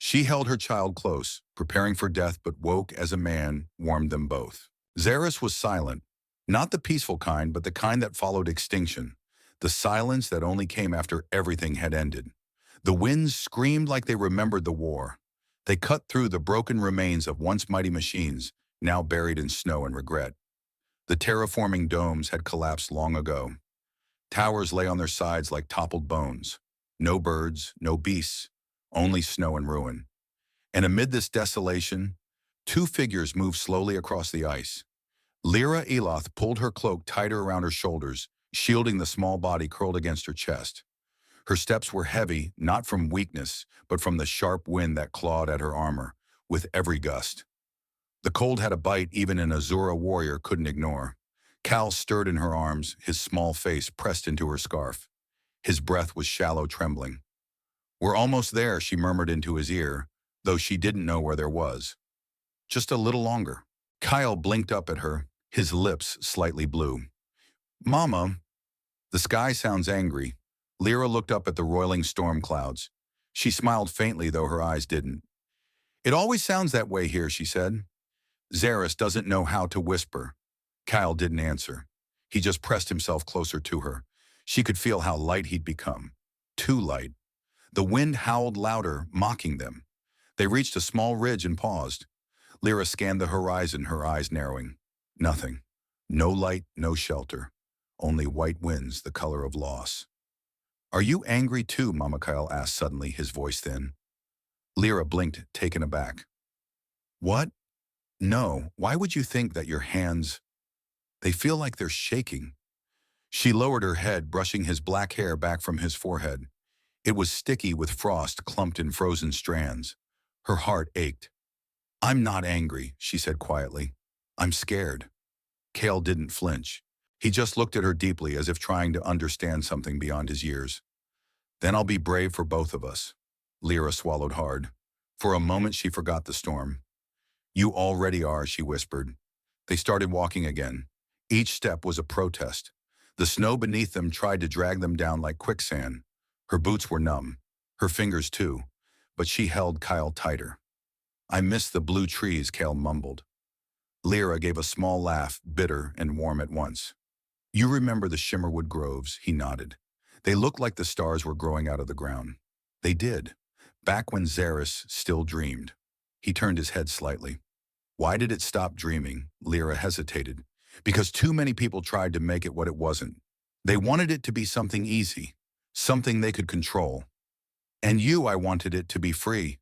She held her child close, preparing for death, but woke as a man warmed them both. Xaerus was silent, not the peaceful kind, but the kind that followed extinction, the silence that only came after everything had ended. The winds screamed like they remembered the war. They cut through the broken remains of once mighty machines, now buried in snow and regret. The terraforming domes had collapsed long ago. Towers lay on their sides like toppled bones. No birds, no beasts, only snow and ruin. And amid this desolation, two figures moved slowly across the ice. Lira Eloth pulled her cloak tighter around her shoulders, shielding the small body curled against her chest. Her steps were heavy, not from weakness, but from the sharp wind that clawed at her armor, with every gust. The cold had a bite even an Azura warrior couldn't ignore. Kael stirred in her arms, his small face pressed into her scarf. His breath was shallow, trembling. "We're almost there," she murmured into his ear, though she didn't know where there was. "Just a little longer." Kael blinked up at her, his lips slightly blue. "Mama." The sky sounds angry. Lira looked up at the roiling storm clouds. She smiled faintly, though her eyes didn't. "It always sounds that way here," she said. "Xaerus doesn't know how to whisper." Kael didn't answer. He just pressed himself closer to her. She could feel how light he'd become. Too light. The wind howled louder, mocking them. They reached a small ridge and paused. Lira scanned the horizon, her eyes narrowing. Nothing. No light, no shelter. Only white winds, the color of loss. "Are you angry too?" Mama Kael asked suddenly, his voice thin. Lira blinked, taken aback. "What? No, why would you think that your hands... They feel like they're shaking." She lowered her head, brushing his black hair back from his forehead. It was sticky with frost clumped in frozen strands. Her heart ached. "I'm not angry," she said quietly. "I'm scared." Kael didn't flinch. He just looked at her deeply, as if trying to understand something beyond his years. "Then I'll be brave for both of us." Lira swallowed hard. For a moment she forgot the storm. "You already are," she whispered. They started walking again. Each step was a protest. The snow beneath them tried to drag them down like quicksand. Her boots were numb, her fingers too, but she held Kael tighter. "I miss the blue trees," Kael mumbled. Lira gave a small laugh, bitter and warm at once. "You remember the Shimmerwood groves?" He nodded. "They looked like the stars were growing out of the ground." They did, back when Xaerus still dreamed. He turned his head slightly. "Why did it stop dreaming?" Lira hesitated. "Because too many people tried to make it what it wasn't. They wanted it to be something easy, something they could control. And I wanted it to be free."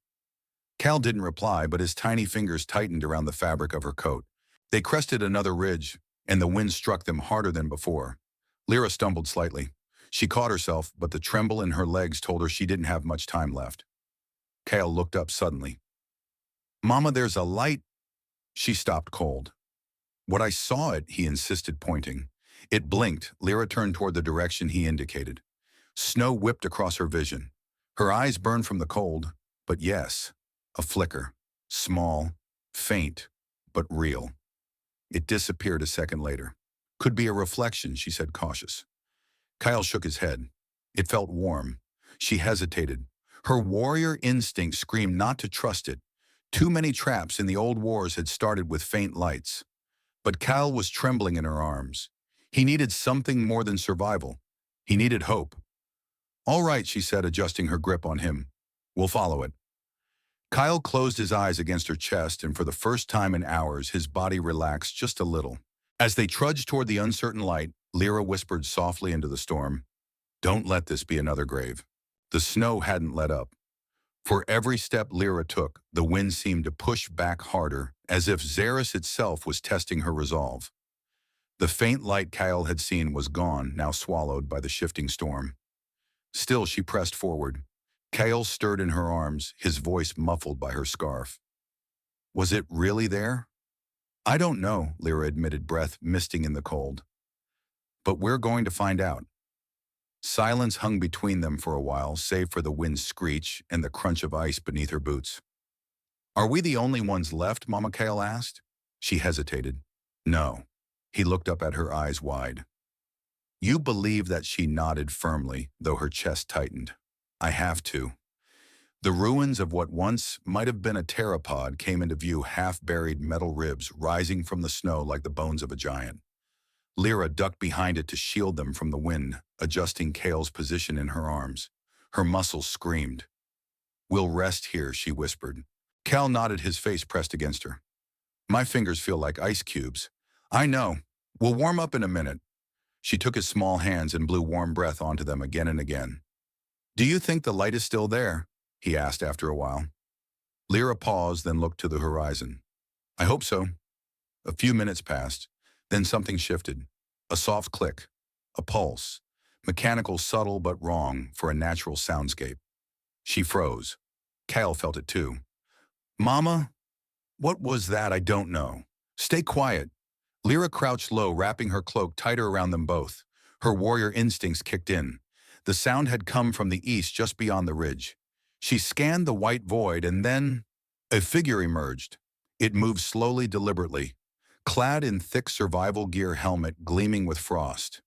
Kael didn't reply, but his tiny fingers tightened around the fabric of her coat. They crested another ridge, and the wind struck them harder than before. Lira stumbled slightly. She caught herself, but the tremble in her legs told her she didn't have much time left. Kael looked up suddenly. "Mama, there's a light." She stopped cold. "What I saw it," he insisted, pointing. It blinked. Lira turned toward the direction he indicated. Snow whipped across her vision. Her eyes burned from the cold, but yes, a flicker. Small, faint, but real. It disappeared a second later. "Could be a reflection," she said, cautious. Kael shook his head. It felt warm. She hesitated. Her warrior instinct screamed not to trust it. Too many traps in the old wars had started with faint lights. But Kael was trembling in her arms. He needed something more than survival. He needed hope. "All right," she said, adjusting her grip on him. "We'll follow it." Kael closed his eyes against her chest, and for the first time in hours, his body relaxed just a little. As they trudged toward the uncertain light, Lira whispered softly into the storm, "Don't let this be another grave." The snow hadn't let up. For every step Lira took, the wind seemed to push back harder, as if Xaerus itself was testing her resolve. The faint light Kael had seen was gone, now swallowed by the shifting storm. Still, she pressed forward. Kael stirred in her arms, his voice muffled by her scarf. "Was it really there?" "I don't know," Lira admitted, breath misting in the cold. "But we're going to find out." Silence hung between them for a while, save for the wind's screech and the crunch of ice beneath her boots. "Are we the only ones left?" Mama Kael asked. She hesitated. "No." He looked up at her, eyes wide. "You believe that?" She nodded firmly, though her chest tightened. "I have to. The ruins of what once might have been a pteropod came into view, half-buried metal ribs rising from the snow like the bones of a giant. Lyra ducked behind it to shield them from the wind, adjusting Kael's position in her arms. Her muscles screamed. "We'll rest here," she whispered. Kael nodded, his face pressed against her. "My fingers feel like ice cubes." "I know. We'll warm up in a minute." She took his small hands and blew warm breath onto them again and again. "Do you think the light is still there?" he asked after a while. Lyra paused, then looked to the horizon. "I hope so." A few minutes passed. Then something shifted. A soft click. A pulse. Mechanical, subtle, but wrong for a natural soundscape. She froze. Kael felt it too. "Mama? What was that? I don't know." "Stay quiet." Lyra crouched low, wrapping her cloak tighter around them both. Her warrior instincts kicked in. The sound had come from the east, just beyond the ridge. She scanned the white void, and then a figure emerged. It moved slowly, deliberately, clad in thick survival gear helmet gleaming with frost.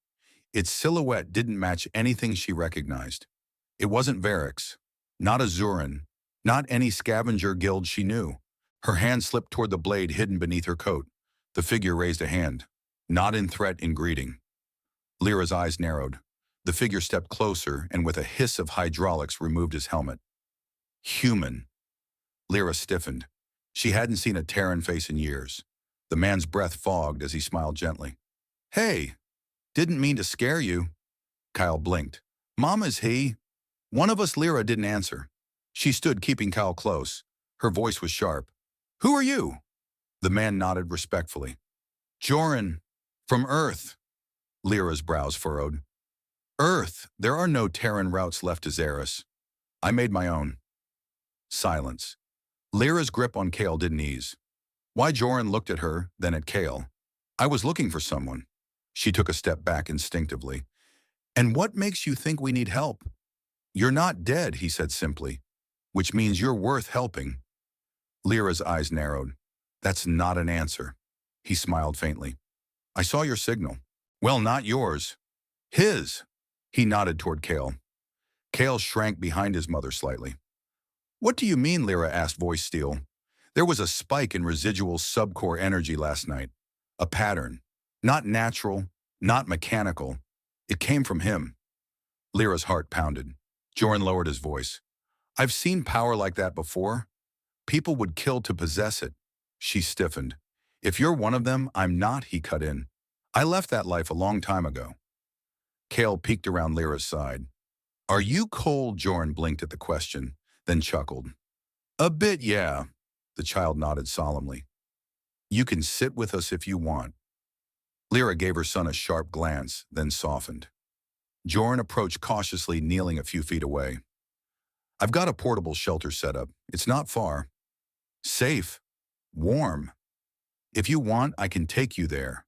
Its silhouette didn't match anything she recognized. It wasn't Xaerus, not a Zuran, not any scavenger guild she knew. Her hand slipped toward the blade hidden beneath her coat. The figure raised a hand, not in threat, in greeting. Lyra's eyes narrowed. The figure stepped closer and with a hiss of hydraulics removed his helmet. Human. Lyra stiffened. She hadn't seen a Terran face in years. The man's breath fogged as he smiled gently. "Hey, didn't mean to scare you." Kael blinked. "Mom, is he?" One of us. Lyra didn't answer. She stood, keeping Kael close. Her voice was sharp. "Who are you?" The man nodded respectfully. "Joran, from Earth." Lyra's brows furrowed. "Earth? There are no Terran routes left to Xaerus. I made my own." Silence. Lyra's grip on Kael didn't ease. Why? Joran looked at her, then at Kael. "I was looking for someone." She took a step back instinctively. "And what makes you think we need help?" "You're not dead," he said simply, "which means you're worth helping." Lyra's eyes narrowed. "That's not an answer." He smiled faintly. "I saw your signal." "Well, not yours. His." He nodded toward Kael. Kael shrank behind his mother slightly. "What do you mean?" Lyra asked, voice steel. "There was a spike in residual subcore energy last night. A pattern. Not natural, not mechanical. It came from him." Lyra's heart pounded. Joran lowered his voice. "I've seen power like that before. People would kill to possess it." She stiffened. "If you're one of them, I'm not," he cut in. "I left that life a long time ago." Kael peeked around Lyra's side. "Are you cold?" Joran blinked at the question, then chuckled. "A bit, yeah." The child nodded solemnly. "You can sit with us if you want." Lyra gave her son a sharp glance, then softened. Joran approached cautiously, kneeling a few feet away. "I've got a portable shelter set up. It's not far. Safe. Warm. If you want, I can take you there."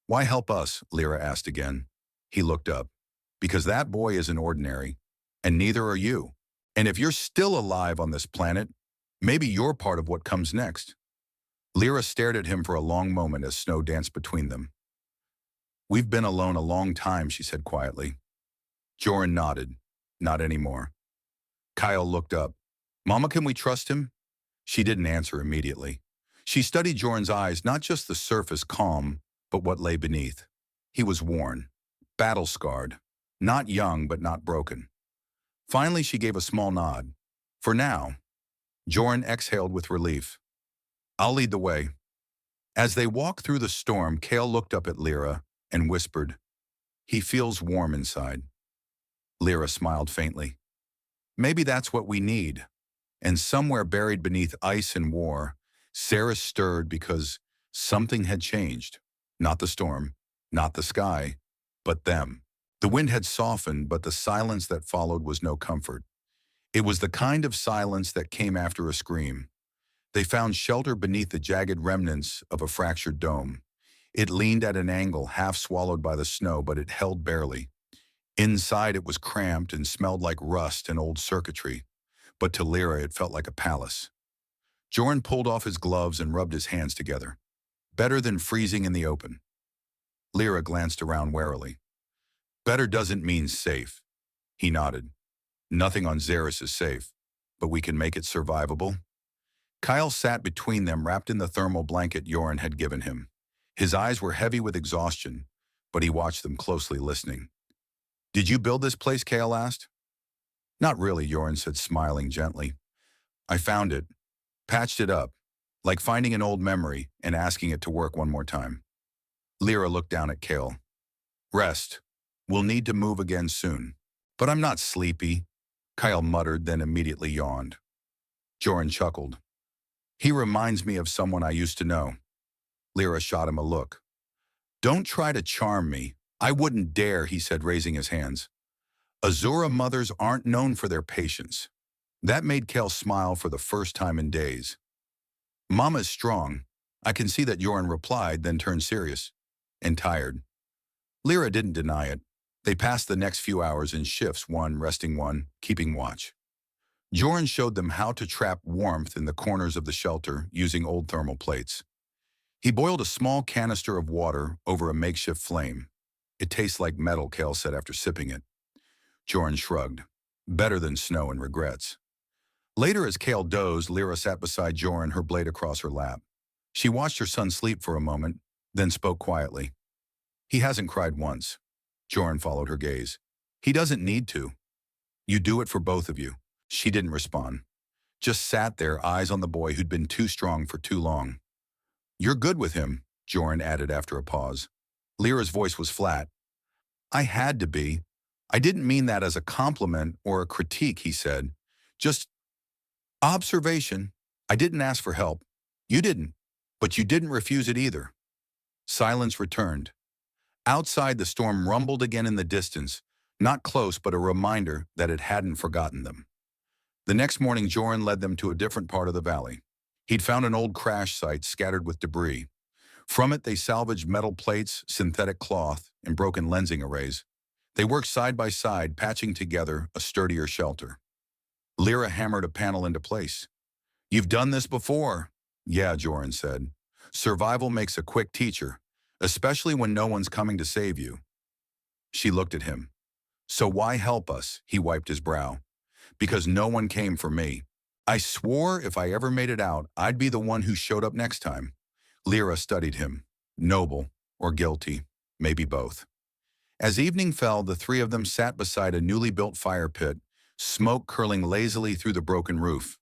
"Why help us?" Lyra asked again. He looked up. "Because that boy isn't ordinary, and neither are you. And if you're still alive on this planet, maybe you're part of what comes next." Lyra stared at him for a long moment as snow danced between them. "We've been alone a long time," she said quietly. Joran nodded. "Not anymore." Kael looked up. "Mama, can we trust him?" She didn't answer immediately. She studied Joran's eyes, not just the surface calm, but what lay beneath. He was worn, battle-scarred, not young but not broken. Finally, she gave a small nod. "For now." Joran exhaled with relief. "I'll lead the way." As they walked through the storm, Kael looked up at Lyra and whispered, "He feels warm inside." Lyra smiled faintly. "Maybe that's what we need." And somewhere buried beneath ice and war, Xaerus stirred because something had changed. Not the storm, not the sky, but them. The wind had softened, but the silence that followed was no comfort. It was the kind of silence that came after a scream. They found shelter beneath the jagged remnants of a fractured dome. It leaned at an angle, half swallowed by the snow, but it held barely. Inside, it was cramped and smelled like rust and old circuitry, but to Lyra it felt like a palace. Joran pulled off his gloves and rubbed his hands together. Better than freezing in the open. Lyra glanced around warily. "Better doesn't mean safe." He nodded. "Nothing on Xaerus is safe." but we can make it survivable. Kael sat between them, wrapped in the thermal blanket Yoren had given him. His eyes were heavy with exhaustion, but he watched them closely, listening. "Did you build this place?" Kael asked. "Not really," Yoren said, smiling gently. "I found it, patched it up, like finding an old memory and asking it to work one more time." Lira looked down at Kael. "Rest. We'll need to move again soon." "But I'm not sleepy," Kael muttered, then immediately yawned. Yoren chuckled. "He reminds me of someone I used to know." Lira shot him a look. "Don't try to charm me. I wouldn't dare," he said, raising his hands. "Azura mothers aren't known for their patience." That made Kael smile for the first time in days. "Mama's strong." I can see that, Yoren replied, then turned serious. "And tired." Lira didn't deny it. They passed the next few hours in shifts, one resting, one keeping watch. Yoren showed them how to trap warmth in the corners of the shelter using old thermal plates. He boiled a small canister of water over a makeshift flame. "It tastes like metal," Kael said after sipping it. Yoren shrugged. "Better than snow," and regrets. Later, as Kael dozed, Lira sat beside Yoren, her blade across her lap. She watched her son sleep for a moment, then spoke quietly. "He hasn't cried once." Yoren followed her gaze. "He doesn't need to. You do it for both of you." She didn't respond. Just sat there, eyes on the boy who'd been too strong for too long. "You're good with him," Yoren added after a pause. Lira's voice was flat. "I had to be. I didn't mean that as a compliment or a critique," he said. "Just observation. I didn't ask for help. You didn't. But you didn't refuse it either." Silence returned. Outside, the storm rumbled again in the distance, not close, but a reminder that it hadn't forgotten them. The next morning, Yoren led them to a different part of the valley. He'd found an old crash site scattered with debris. From it, they salvaged metal plates, synthetic cloth, and broken lensing arrays. They worked side by side, patching together a sturdier shelter. Lira hammered a panel into place. "You've done this before." "Yeah," Yoren said. "Survival makes a quick teacher, especially when no one's coming to save you." She looked at him. "So why help us?" He wiped his brow. "Because no one came for me. I swore if I ever made it out, I'd be the one who showed up next time." Lira studied him. Noble or guilty, maybe both. As evening fell, the three of them sat beside a newly built fire pit, smoke curling lazily through the broken roof.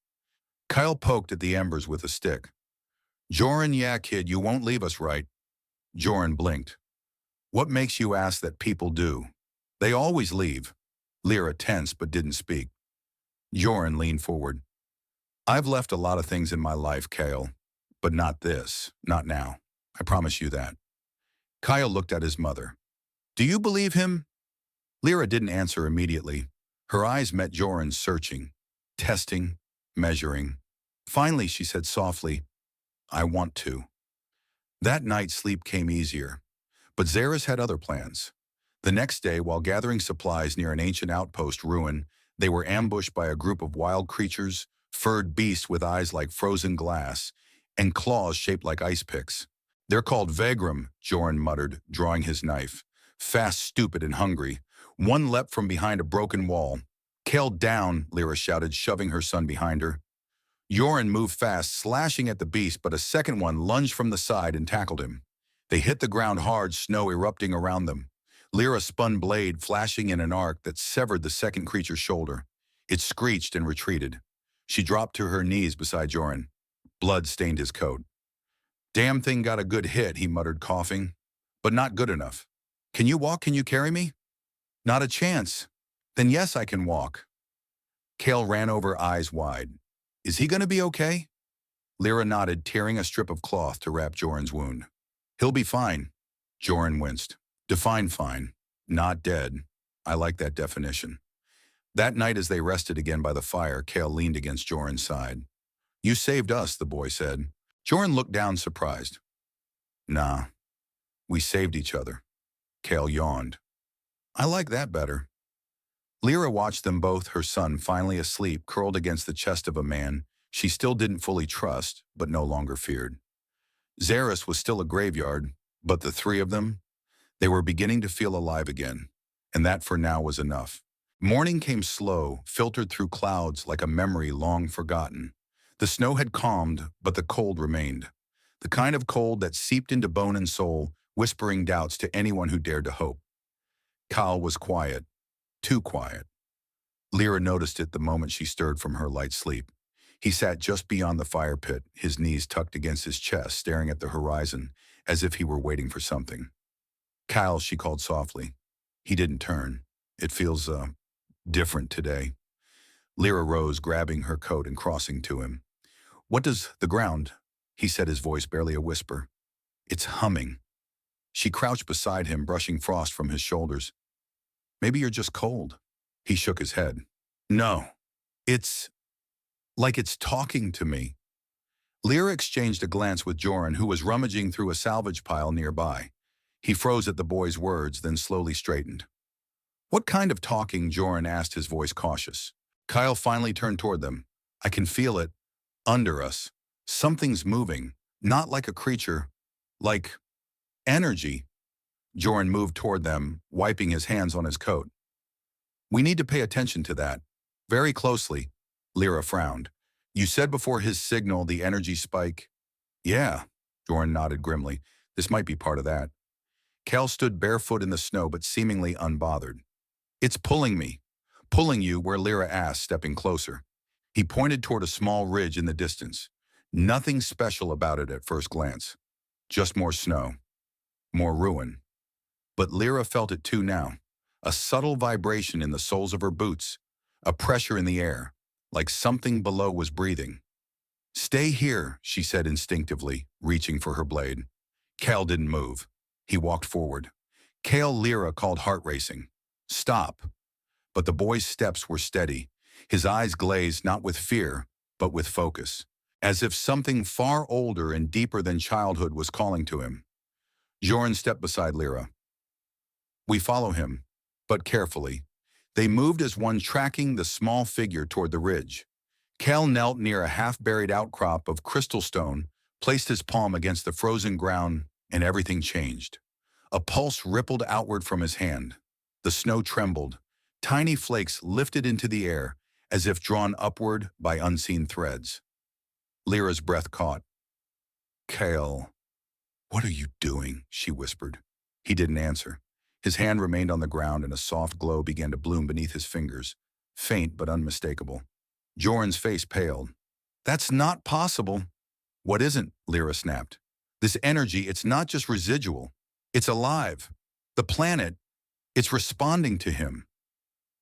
Kael poked at the embers with a stick. "Yoren, yeah, kid, you won't leave us, right?" Yoren blinked. "What makes you ask that? People do. They always leave." Lira tensed but didn't speak. Yoren leaned forward. "I've left a lot of things in my life, Kael, but not this, not now. I promise you that." Kael looked at his mother. "Do you believe him?" Lira didn't answer immediately. Her eyes met Yoren's, searching, testing, measuring. Finally, she said softly, "I want to." That night, sleep came easier. But Xaerus had other plans. The next day, while gathering supplies near an ancient outpost ruin, they were ambushed by a group of wild creatures, furred beasts with eyes like frozen glass, and claws shaped like ice picks. "They're called Vegrim," Yoren muttered, drawing his knife. "Fast, stupid, and hungry." One leapt from behind a broken wall. "Kael, down," Lira shouted, shoving her son behind her. Yoren moved fast, slashing at the beast, but a second one lunged from the side and tackled him. They hit the ground hard, snow erupting around them. Lira spun blade, flashing in an arc that severed the second creature's shoulder. It screeched and retreated. She dropped to her knees beside Yoren. Blood stained his coat. "Damn thing got a good hit," he muttered, coughing. "But not good enough. Can you walk? Can you carry me?" "Not a chance." "Then yes, I can walk." Kael ran over, eyes wide. "Is he going to be okay?" Lira nodded, tearing a strip of cloth to wrap Yoren's wound. "He'll be fine." Yoren winced. "Define fine. Not dead. I like that definition." That night, as they rested again by the fire, Kael leaned against Yoren's side. "You saved us," the boy said. Yoren looked down, surprised. "Nah, we saved each other." Kael yawned. "I like that better." Lira watched them both, her son finally asleep, curled against the chest of a man she still didn't fully trust, but no longer feared. Xaerus was still a graveyard, but the three of them, they were beginning to feel alive again, and that for now was enough. Morning came slow, filtered through clouds like a memory long forgotten. The snow had calmed, but the cold remained. The kind of cold that seeped into bone and soul, whispering doubts to anyone who dared to hope. Kael was quiet, too quiet. Lira noticed it the moment she stirred from her light sleep. He sat just beyond the fire pit, his knees tucked against his chest, staring at the horizon, as if he were waiting for something. Kael, she called softly. He didn't turn. It feels, different today. Lira rose, grabbing her coat and crossing to him. What does the ground? He said, his voice barely a whisper. It's humming. She crouched beside him, brushing frost from his shoulders. Maybe you're just cold. He shook his head. No, it's like it's talking to me. Lira exchanged a glance with Joran, who was rummaging through a salvage pile nearby. He froze at the boy's words, then slowly straightened. What kind of talking? Joran asked, his voice cautious. Kael finally turned toward them. I can feel it. Under us. Something's moving. Not like a creature. Like energy. Joran moved toward them, wiping his hands on his coat. We need to pay attention to that. Very closely. Lira frowned. You said before his signal the energy spike? Yeah. Joran nodded grimly. This might be part of that. Kael stood barefoot in the snow, but seemingly unbothered. It's pulling me. Pulling you where? Lira asked, stepping closer. He pointed toward a small ridge in the distance. Nothing special about it at first glance. Just more snow. More ruin. But Lira felt it too now. A subtle vibration in the soles of her boots. A pressure in the air, like something below was breathing. Stay here, she said instinctively, reaching for her blade. Kael didn't move. He walked forward. Kael, Lira called, heart racing. Stop. But the boy's steps were steady. His eyes glazed not with fear, but with focus, as if something far older and deeper than childhood was calling to him. Joran stepped beside Lira. We follow him, but carefully. They moved as one, tracking the small figure toward the ridge. Kael knelt near a half-buried outcrop of crystal stone, placed his palm against the frozen ground, and everything changed. A pulse rippled outward from his hand. The snow trembled. Tiny flakes lifted into the air, as if drawn upward by unseen threads. Lira's breath caught. Kael, what are you doing? She whispered. He didn't answer. His hand remained on the ground, and a soft glow began to bloom beneath his fingers, faint but unmistakable. Joran's face paled. That's not possible. What isn't? Lira snapped. This energy, it's not just residual. It's alive. The planet, it's responding to him.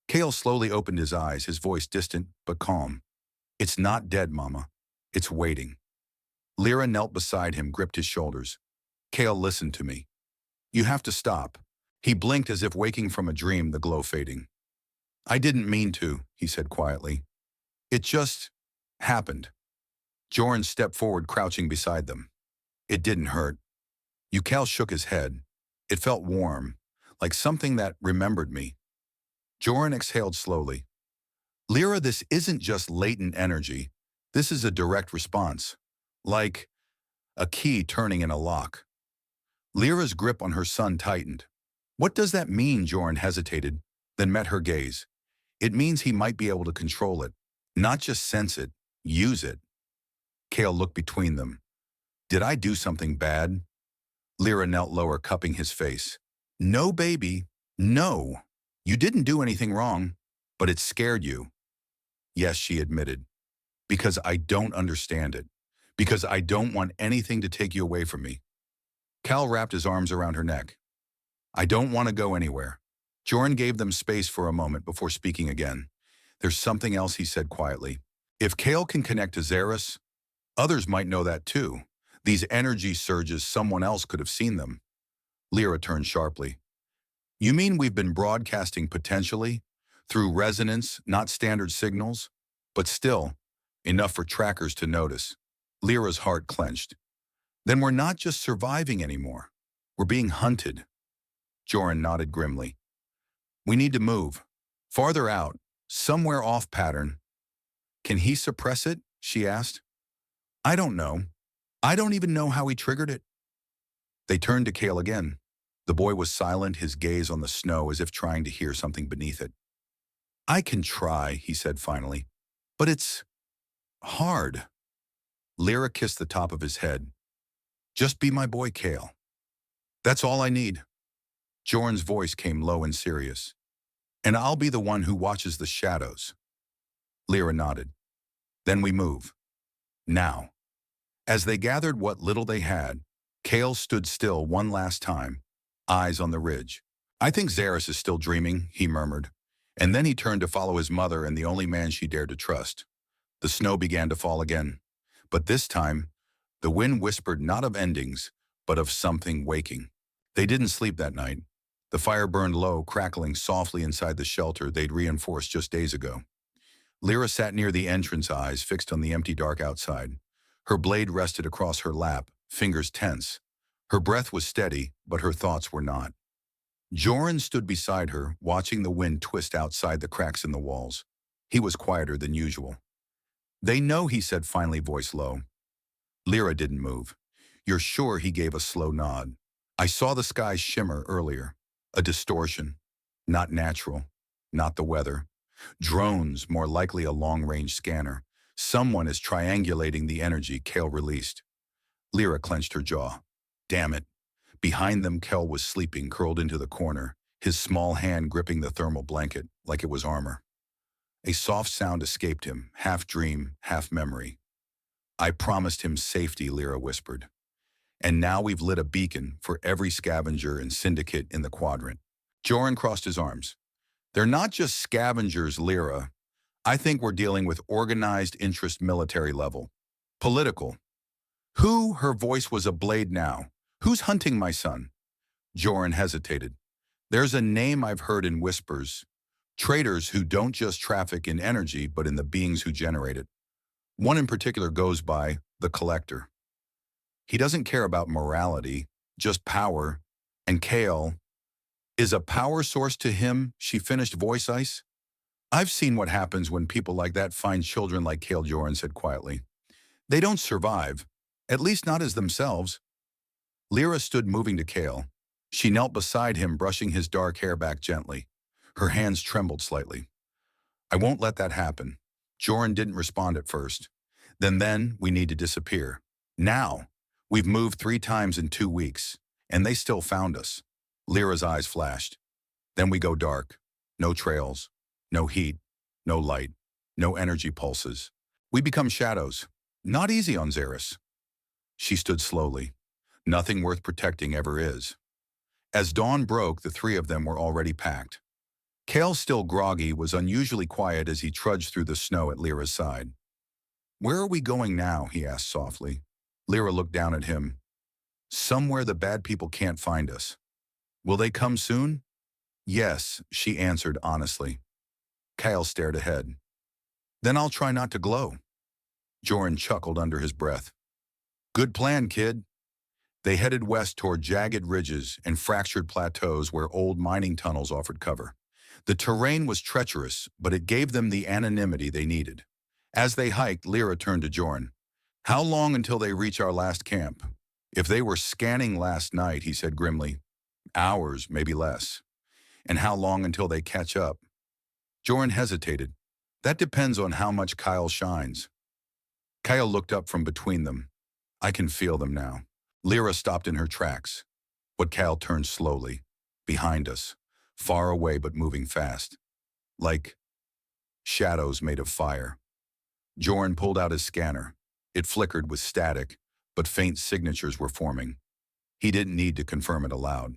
Kael slowly opened his eyes, his voice distant but calm. It's not dead, Mama. It's waiting. Lira knelt beside him, gripped his shoulders. Kael, listen to me. You have to stop. He blinked as if waking from a dream, the glow fading. I didn't mean to, he said quietly. It just happened. Joran stepped forward, crouching beside them. It didn't hurt. Kael shook his head. It felt warm, like something that remembered me. Joran exhaled slowly. Lira, this isn't just latent energy. This is a direct response. Like a key turning in a lock. Lira's grip on her son tightened. What does that mean? Joran hesitated, then met her gaze. It means he might be able to control it. Not just sense it, use it. Kael looked between them. Did I do something bad? Lira knelt lower, cupping his face. No, baby, no. You didn't do anything wrong, but it scared you. Yes, she admitted. Because I don't understand it. Because I don't want anything to take you away from me. Kael wrapped his arms around her neck. I don't want to go anywhere. Joran gave them space for a moment before speaking again. There's something else, he said quietly. If Kael can connect to Xaerus, others might know that too. These energy surges, someone else could have seen them. Lira turned sharply. You mean we've been broadcasting potentially? Through resonance, not standard signals? But still, enough for trackers to notice. Lira's heart clenched. Then we're not just surviving anymore. We're being hunted. Joran nodded grimly. We need to move. Farther out, somewhere off pattern. Can he suppress it? She asked. I don't know. I don't even know how he triggered it. They turned to Kael again. The boy was silent, his gaze on the snow as if trying to hear something beneath it. I can try, he said finally, but it's hard. Lyra kissed the top of his head. Just be my boy, Kael. That's all I need. Jorn's voice came low and serious. And I'll be the one who watches the shadows. Lyra nodded. Then we move. Now. As they gathered what little they had, Kael stood still one last time, eyes on the ridge. I think Xaerus is still dreaming, he murmured. And then he turned to follow his mother and the only man she dared to trust. The snow began to fall again. But this time, the wind whispered not of endings, but of something waking. They didn't sleep that night. The fire burned low, crackling softly inside the shelter they'd reinforced just days ago. Lyra sat near the entrance, eyes fixed on the empty dark outside. Her blade rested across her lap, fingers tense. Her breath was steady, but her thoughts were not. Jorn stood beside her, watching the wind twist outside the cracks in the walls. He was quieter than usual. They know, he said finally, voice low. Lyra didn't move. You're sure? He gave a slow nod. I saw the sky shimmer earlier. A distortion. Not natural. Not the weather. Drones, more likely a long-range scanner. Someone is triangulating the energy Kael released. Lyra clenched her jaw. Damn it. Behind them, Kael was sleeping, curled into the corner, his small hand gripping the thermal blanket like it was armor. A soft sound escaped him, half dream, half memory. I promised him safety, Lyra whispered. And now we've lit a beacon for every scavenger and syndicate in the quadrant. Jorn crossed his arms. They're not just scavengers, Lyra. I think we're dealing with organized interest, military level. Political. Who? Her voice was a blade now. Who's hunting my son? Jorn hesitated. There's a name I've heard in whispers. Traitors who don't just traffic in energy, but in the beings who generate it. One in particular goes by the Collector. He doesn't care about morality, just power. And Kael is a power source to him, she finished, voice ice. I've seen what happens when people like that find children like Kael, Jorn said quietly. They don't survive, at least not as themselves. Lyra stood, moving to Kael. She knelt beside him, brushing his dark hair back gently. Her hands trembled slightly. I won't let that happen. Jorn didn't respond at first. Then we need to disappear. Now. We've moved 3 times in 2 weeks, and they still found us. Lyra's eyes flashed. Then we go dark. No trails. No heat. No light. No energy pulses. We become shadows. Not easy on Xaerus. She stood slowly. Nothing worth protecting ever is. As dawn broke, the 3 of them were already packed. Kael, still groggy, was unusually quiet as he trudged through the snow at Lyra's side. Where are we going now? He asked softly. Lyra looked down at him. Somewhere the bad people can't find us. Will they come soon? Yes, she answered honestly. Kael stared ahead. Then I'll try not to glow. Jorn chuckled under his breath. Good plan, kid. They headed west toward jagged ridges and fractured plateaus where old mining tunnels offered cover. The terrain was treacherous, but it gave them the anonymity they needed. As they hiked, Lyra turned to Jorn. How long until they reach our last camp? If they were scanning last night, he said grimly. Hours, maybe less. And how long until they catch up? Jorn hesitated. That depends on how much Kael shines. Kael looked up from between them. I can feel them now. Lyra stopped in her tracks. But Kael turned slowly. Behind us. Far away but moving fast. Like shadows made of fire. Jorn pulled out his scanner. It flickered with static, but faint signatures were forming. He didn't need to confirm it aloud.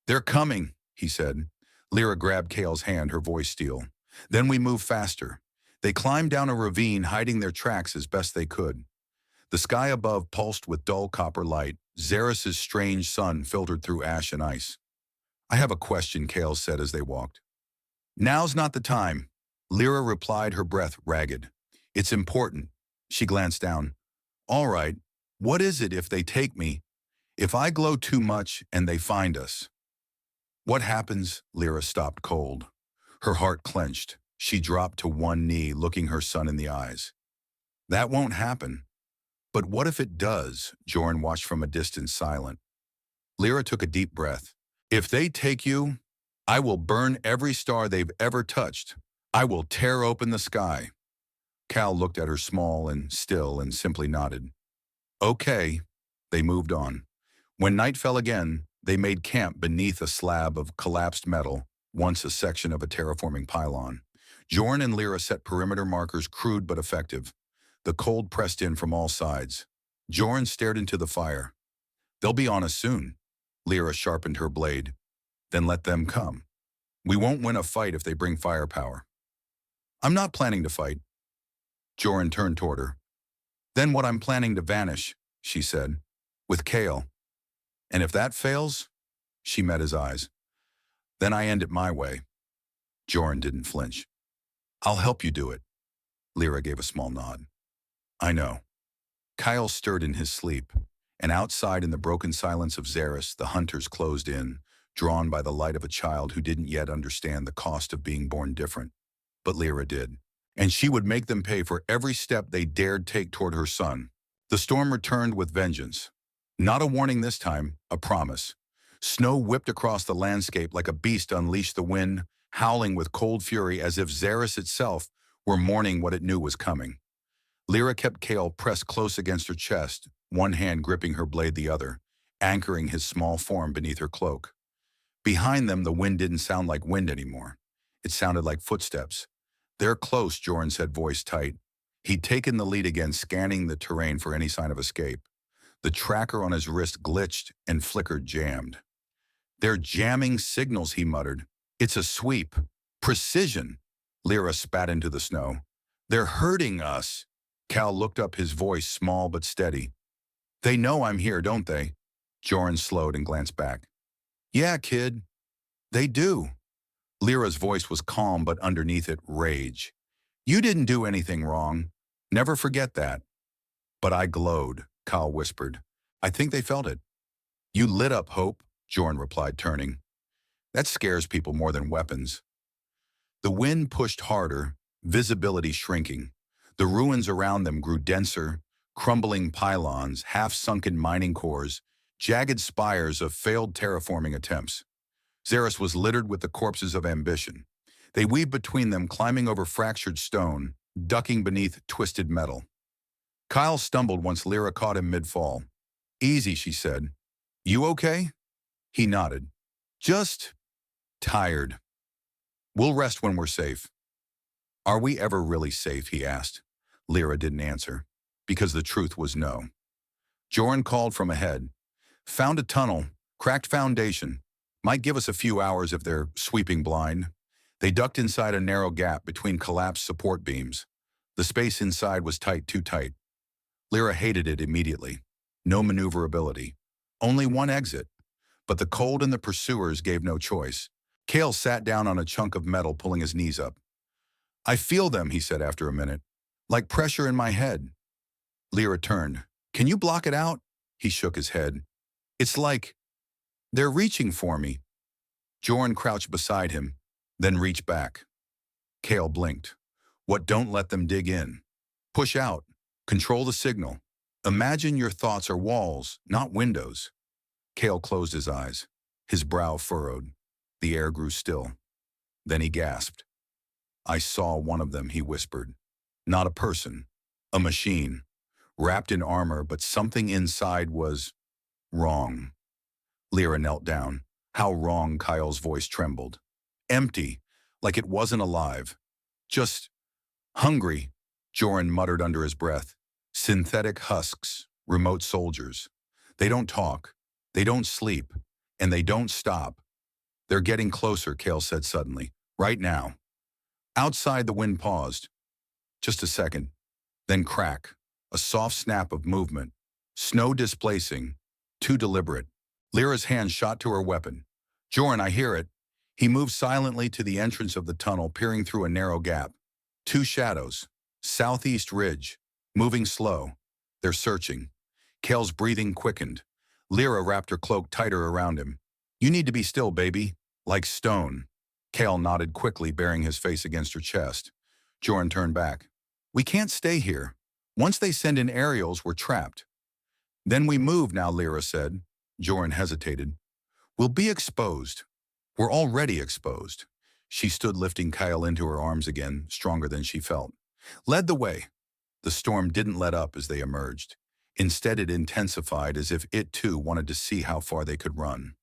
They're coming, he said. Lyra grabbed Kael's hand, her voice steel. Then we moved faster. They climbed down a ravine, hiding their tracks as best they could. The sky above pulsed with dull copper light. Xaerus' strange sun filtered through ash and ice. I have a question, Kael said as they walked. Now's not the time, Lyra replied, her breath ragged. It's important. She glanced down. All right, what is it if they take me? If I glow too much and they find us? What happens? Lyra stopped cold. Her heart clenched. She dropped to one knee, looking her son in the eyes. That won't happen. But what if it does? Jorn watched from a distance, silent. Lyra took a deep breath. If they take you, I will burn every star they've ever touched. I will tear open the sky. Kael looked at her small and still and simply nodded. Okay. They moved on. When night fell again, they made camp beneath a slab of collapsed metal, once a section of a terraforming pylon. Jorn and Lira set perimeter markers crude but effective. The cold pressed in from all sides. Jorn stared into the fire. They'll be on us soon. Lira sharpened her blade. Then let them come. We won't win a fight if they bring firepower. I'm not planning to fight. Jorn turned toward her. Then what I'm planning to vanish, she said, with Kael. And if that fails, she met his eyes. Then I end it my way. Jorn didn't flinch. I'll help you do it. Lira gave a small nod. I know. Kael stirred in his sleep, and outside in the broken silence of Xaerus, the hunters closed in, drawn by the light of a child who didn't yet understand the cost of being born different. But Lira did, and she would make them pay for every step they dared take toward her son. The storm returned with vengeance. Not a warning this time, a promise. Snow whipped across the landscape like a beast unleashed the wind, howling with cold fury as if Xaerus itself were mourning what it knew was coming. Lira kept Kael pressed close against her chest, one hand gripping her blade the other, anchoring his small form beneath her cloak. Behind them, the wind didn't sound like wind anymore. It sounded like footsteps. They're close, Jorn said, voice tight. He'd taken the lead again, scanning the terrain for any sign of escape. The tracker on his wrist glitched and flickered, jammed. They're jamming signals, he muttered. It's a sweep. Precision. Lira spat into the snow. They're hurting us. Kael looked up, his voice small but steady. They know I'm here, don't they? Jorn slowed and glanced back. Yeah, kid. They do. Lira's voice was calm, but underneath it, rage. You didn't do anything wrong. Never forget that. But I glowed, Kael whispered. I think they felt it. You lit up, Hope, Jorn replied, turning. That scares people more than weapons. The wind pushed harder, visibility shrinking. The ruins around them grew denser, crumbling pylons, half-sunken mining cores, jagged spires of failed terraforming attempts. Xaerus was littered with the corpses of ambition. They weaved between them, climbing over fractured stone, ducking beneath twisted metal. Kael stumbled once Lira caught him mid-fall. Easy, she said. You okay? He nodded. Just tired. We'll rest when we're safe. Are we ever really safe, he asked. Lira didn't answer, because the truth was no. Jorn called from ahead. Found a tunnel, cracked foundation. Might give us a few hours if they're sweeping blind. They ducked inside a narrow gap between collapsed support beams. The space inside was tight, too tight. Lira hated it immediately. No maneuverability. Only one exit. But the cold and the pursuers gave no choice. Kael sat down on a chunk of metal, pulling his knees up. I feel them, he said after a minute. Like pressure in my head. Lira turned. Can you block it out? He shook his head. It's like they're reaching for me. Jorn crouched beside him, then reached back. Kael blinked. What? Don't let them dig in. Push out. Control the signal. Imagine your thoughts are walls, not windows. Kael closed his eyes. His brow furrowed. The air grew still. Then he gasped. I saw one of them, he whispered. Not a person. A machine. Wrapped in armor, but something inside was wrong. Lira knelt down. How wrong, Kael's voice trembled. Empty, like it wasn't alive. Just hungry, Jorn muttered under his breath. Synthetic husks, remote soldiers. They don't talk, they don't sleep, and they don't stop. They're getting closer, Kael said suddenly. Right now. Outside, the wind paused. Just a second. Then crack. A soft snap of movement. Snow displacing. Too deliberate. Lira's hand shot to her weapon. Jorn, I hear it. He moved silently to the entrance of the tunnel, peering through a narrow gap. Two shadows. Southeast ridge. Moving slow. They're searching. Kael's breathing quickened. Lira wrapped her cloak tighter around him. You need to be still, baby. Like stone. Kael nodded quickly, burying his face against her chest. Jorn turned back. We can't stay here. Once they send in aerials, we're trapped. Then we move now, Lira said. Jorn hesitated. We'll be exposed. We're already exposed. She stood lifting Kael into her arms again, stronger than she felt. Led the way. The storm didn't let up as they emerged. Instead, it intensified as if it too wanted to see how far they could run.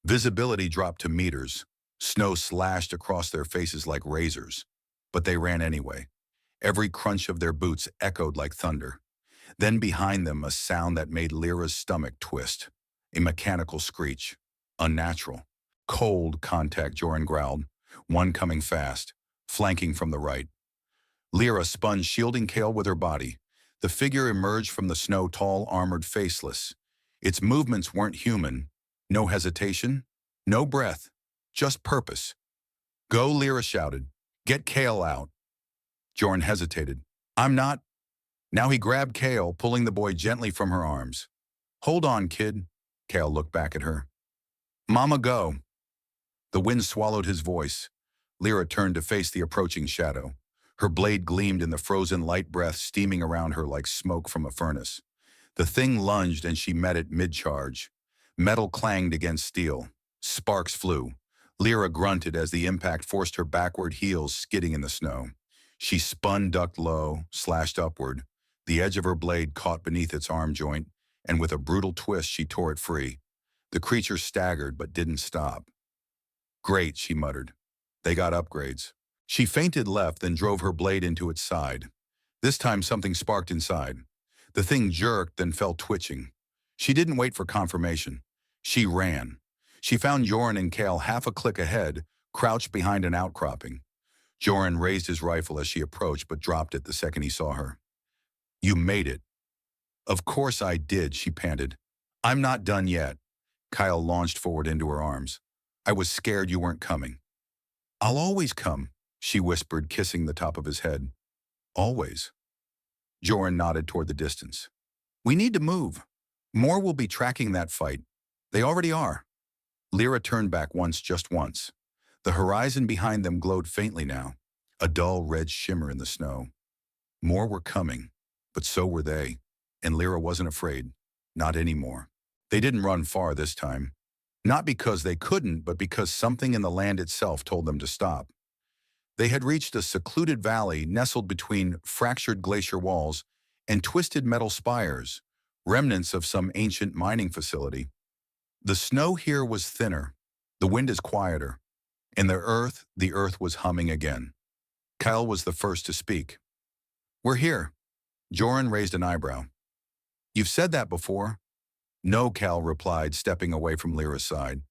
Visibility dropped to meters. Snow slashed across their faces like razors. But they ran anyway. Every crunch of their boots echoed like thunder. Then behind them, a sound that made Lyra's stomach twist. A mechanical screech. Unnatural. Cold contact, Joran growled. One coming fast, flanking from the right. Lira spun, shielding Kael with her body. The figure emerged from the snow, tall, armored, faceless. Its movements weren't human. No hesitation, no breath, just purpose. Go, Lira shouted. Get Kael out. Joran hesitated. I'm not. Now he grabbed Kael, pulling the boy gently from her arms. Hold on, kid. Kael looked back at her. Mama, go. The wind swallowed his voice. Lira turned to face the approaching shadow. Her blade gleamed in the frozen light breath steaming around her like smoke from a furnace. The thing lunged and she met it mid-charge. Metal clanged against steel. Sparks flew. Lira grunted as the impact forced her backward, heels skidding in the snow. She spun, ducked low, slashed upward. The edge of her blade caught beneath its arm joint, and with a brutal twist she tore it free. The creature staggered but didn't stop. Great, she muttered. They got upgrades. She feinted left, then drove her blade into its side. This time something sparked inside. The thing jerked, then fell twitching. She didn't wait for confirmation. She ran. She found Joran and Kael half a click ahead, crouched behind an outcropping. Joran raised his rifle as she approached, but dropped it the second he saw her. You made it. Of course I did, she panted. I'm not done yet. Kael launched forward into her arms. I was scared you weren't coming. I'll always come, she whispered, kissing the top of his head. Always. Joran nodded toward the distance. We need to move. More will be tracking that fight. They already are. Lira turned back once, just once. The horizon behind them glowed faintly now, a dull red shimmer in the snow. More were coming, but so were they, and Lira wasn't afraid. Not anymore. They didn't run far this time. Not because they couldn't, but because something in the land itself told them to stop. They had reached a secluded valley nestled between fractured glacier walls and twisted metal spires, remnants of some ancient mining facility. The snow here was thinner, the wind is quieter, and the earth was humming again. Kael was the first to speak. We're here. Joran raised an eyebrow. You've said that before. No, Kael replied, stepping away from Lyra's side.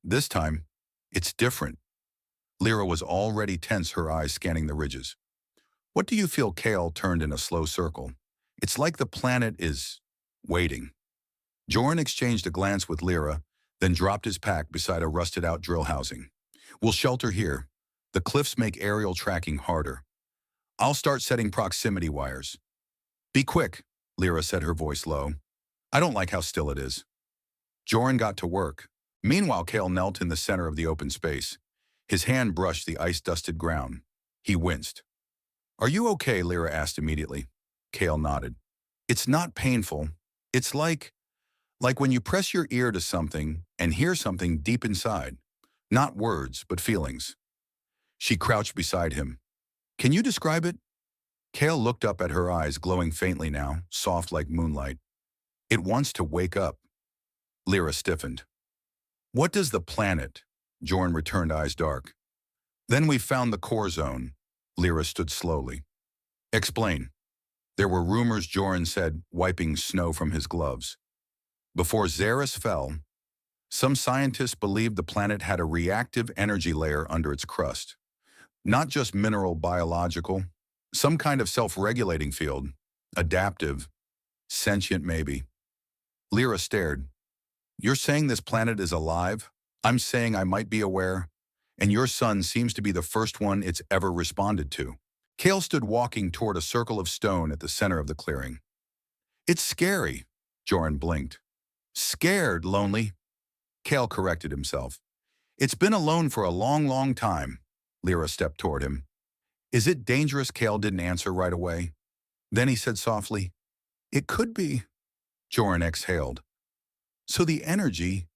This time, it's different. Lira was already tense, her eyes scanning the ridges. What do you feel? Kael turned in a slow circle. It's like the planet is waiting. Joran exchanged a glance with Lira, then dropped his pack beside a rusted-out drill housing. We'll shelter here. The cliffs make aerial tracking harder. I'll start setting proximity wires. Be quick, Lira said, her voice low. I don't like how still it is. Joran got to work. Meanwhile, Kael knelt in the center of the open space. His hand brushed the ice-dusted ground. He winced. Are you okay? Lira asked immediately. Kael nodded. It's not painful. It's like when you press your ear to something and hear something deep inside. Not words, but feelings. She crouched beside him. Can you describe it? Kael looked up at her, eyes glowing faintly now, soft like moonlight. It wants to wake up. Lira stiffened. What does the planet? Joran returned, eyes dark. Then we found the core zone. Lira stood slowly. Explain. There were rumors, Joran said, wiping snow from his gloves. Before Xaerus fell, some scientists believed the planet had a reactive energy layer under its crust. Not just mineral, biological, some kind of self-regulating field. Adaptive, sentient maybe. Lira stared. You're saying this planet is alive? I'm saying I might be aware, and your son seems to be the first one it's ever responded to. Kael stood walking toward a circle of stone at the center of the clearing. It's scary, Joran blinked. Scared, lonely. Kael corrected himself. It's been alone for a long, long time. Lira stepped toward him. Is it dangerous? Kael didn't answer right away. Then he said softly, It could be. Joran exhaled. So the energy,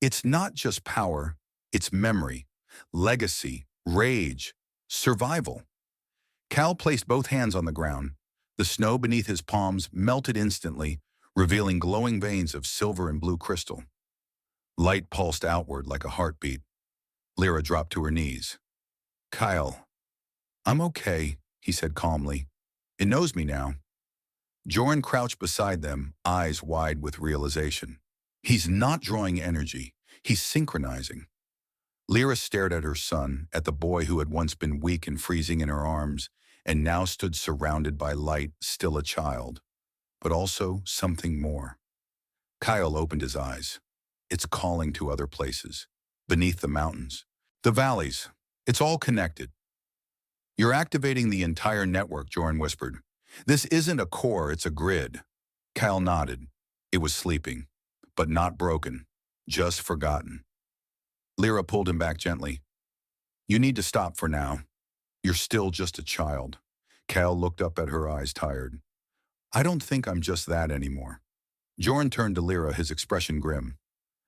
it's not just power, it's memory, legacy, rage, survival. Kael placed both hands on the ground. The snow beneath his palms melted instantly, revealing glowing veins of silver and blue crystal. Light pulsed outward like a heartbeat. Lira dropped to her knees. Kael, I'm okay, he said calmly. It knows me now. Joran crouched beside them, eyes wide with realization. He's not drawing energy. He's synchronizing. Lira stared at her son, at the boy who had once been weak and freezing in her arms, and now stood surrounded by light, still a child, but also something more. Kael opened his eyes. It's calling to other places, beneath the mountains, the valleys. It's all connected. You're activating the entire network, Joran whispered. This isn't a core, it's a grid. Kael nodded. It was sleeping, but not broken, just forgotten. Lira pulled him back gently. You need to stop for now. You're still just a child. Kael looked up at her, eyes tired. I don't think I'm just that anymore. Joran turned to Lira, his expression grim.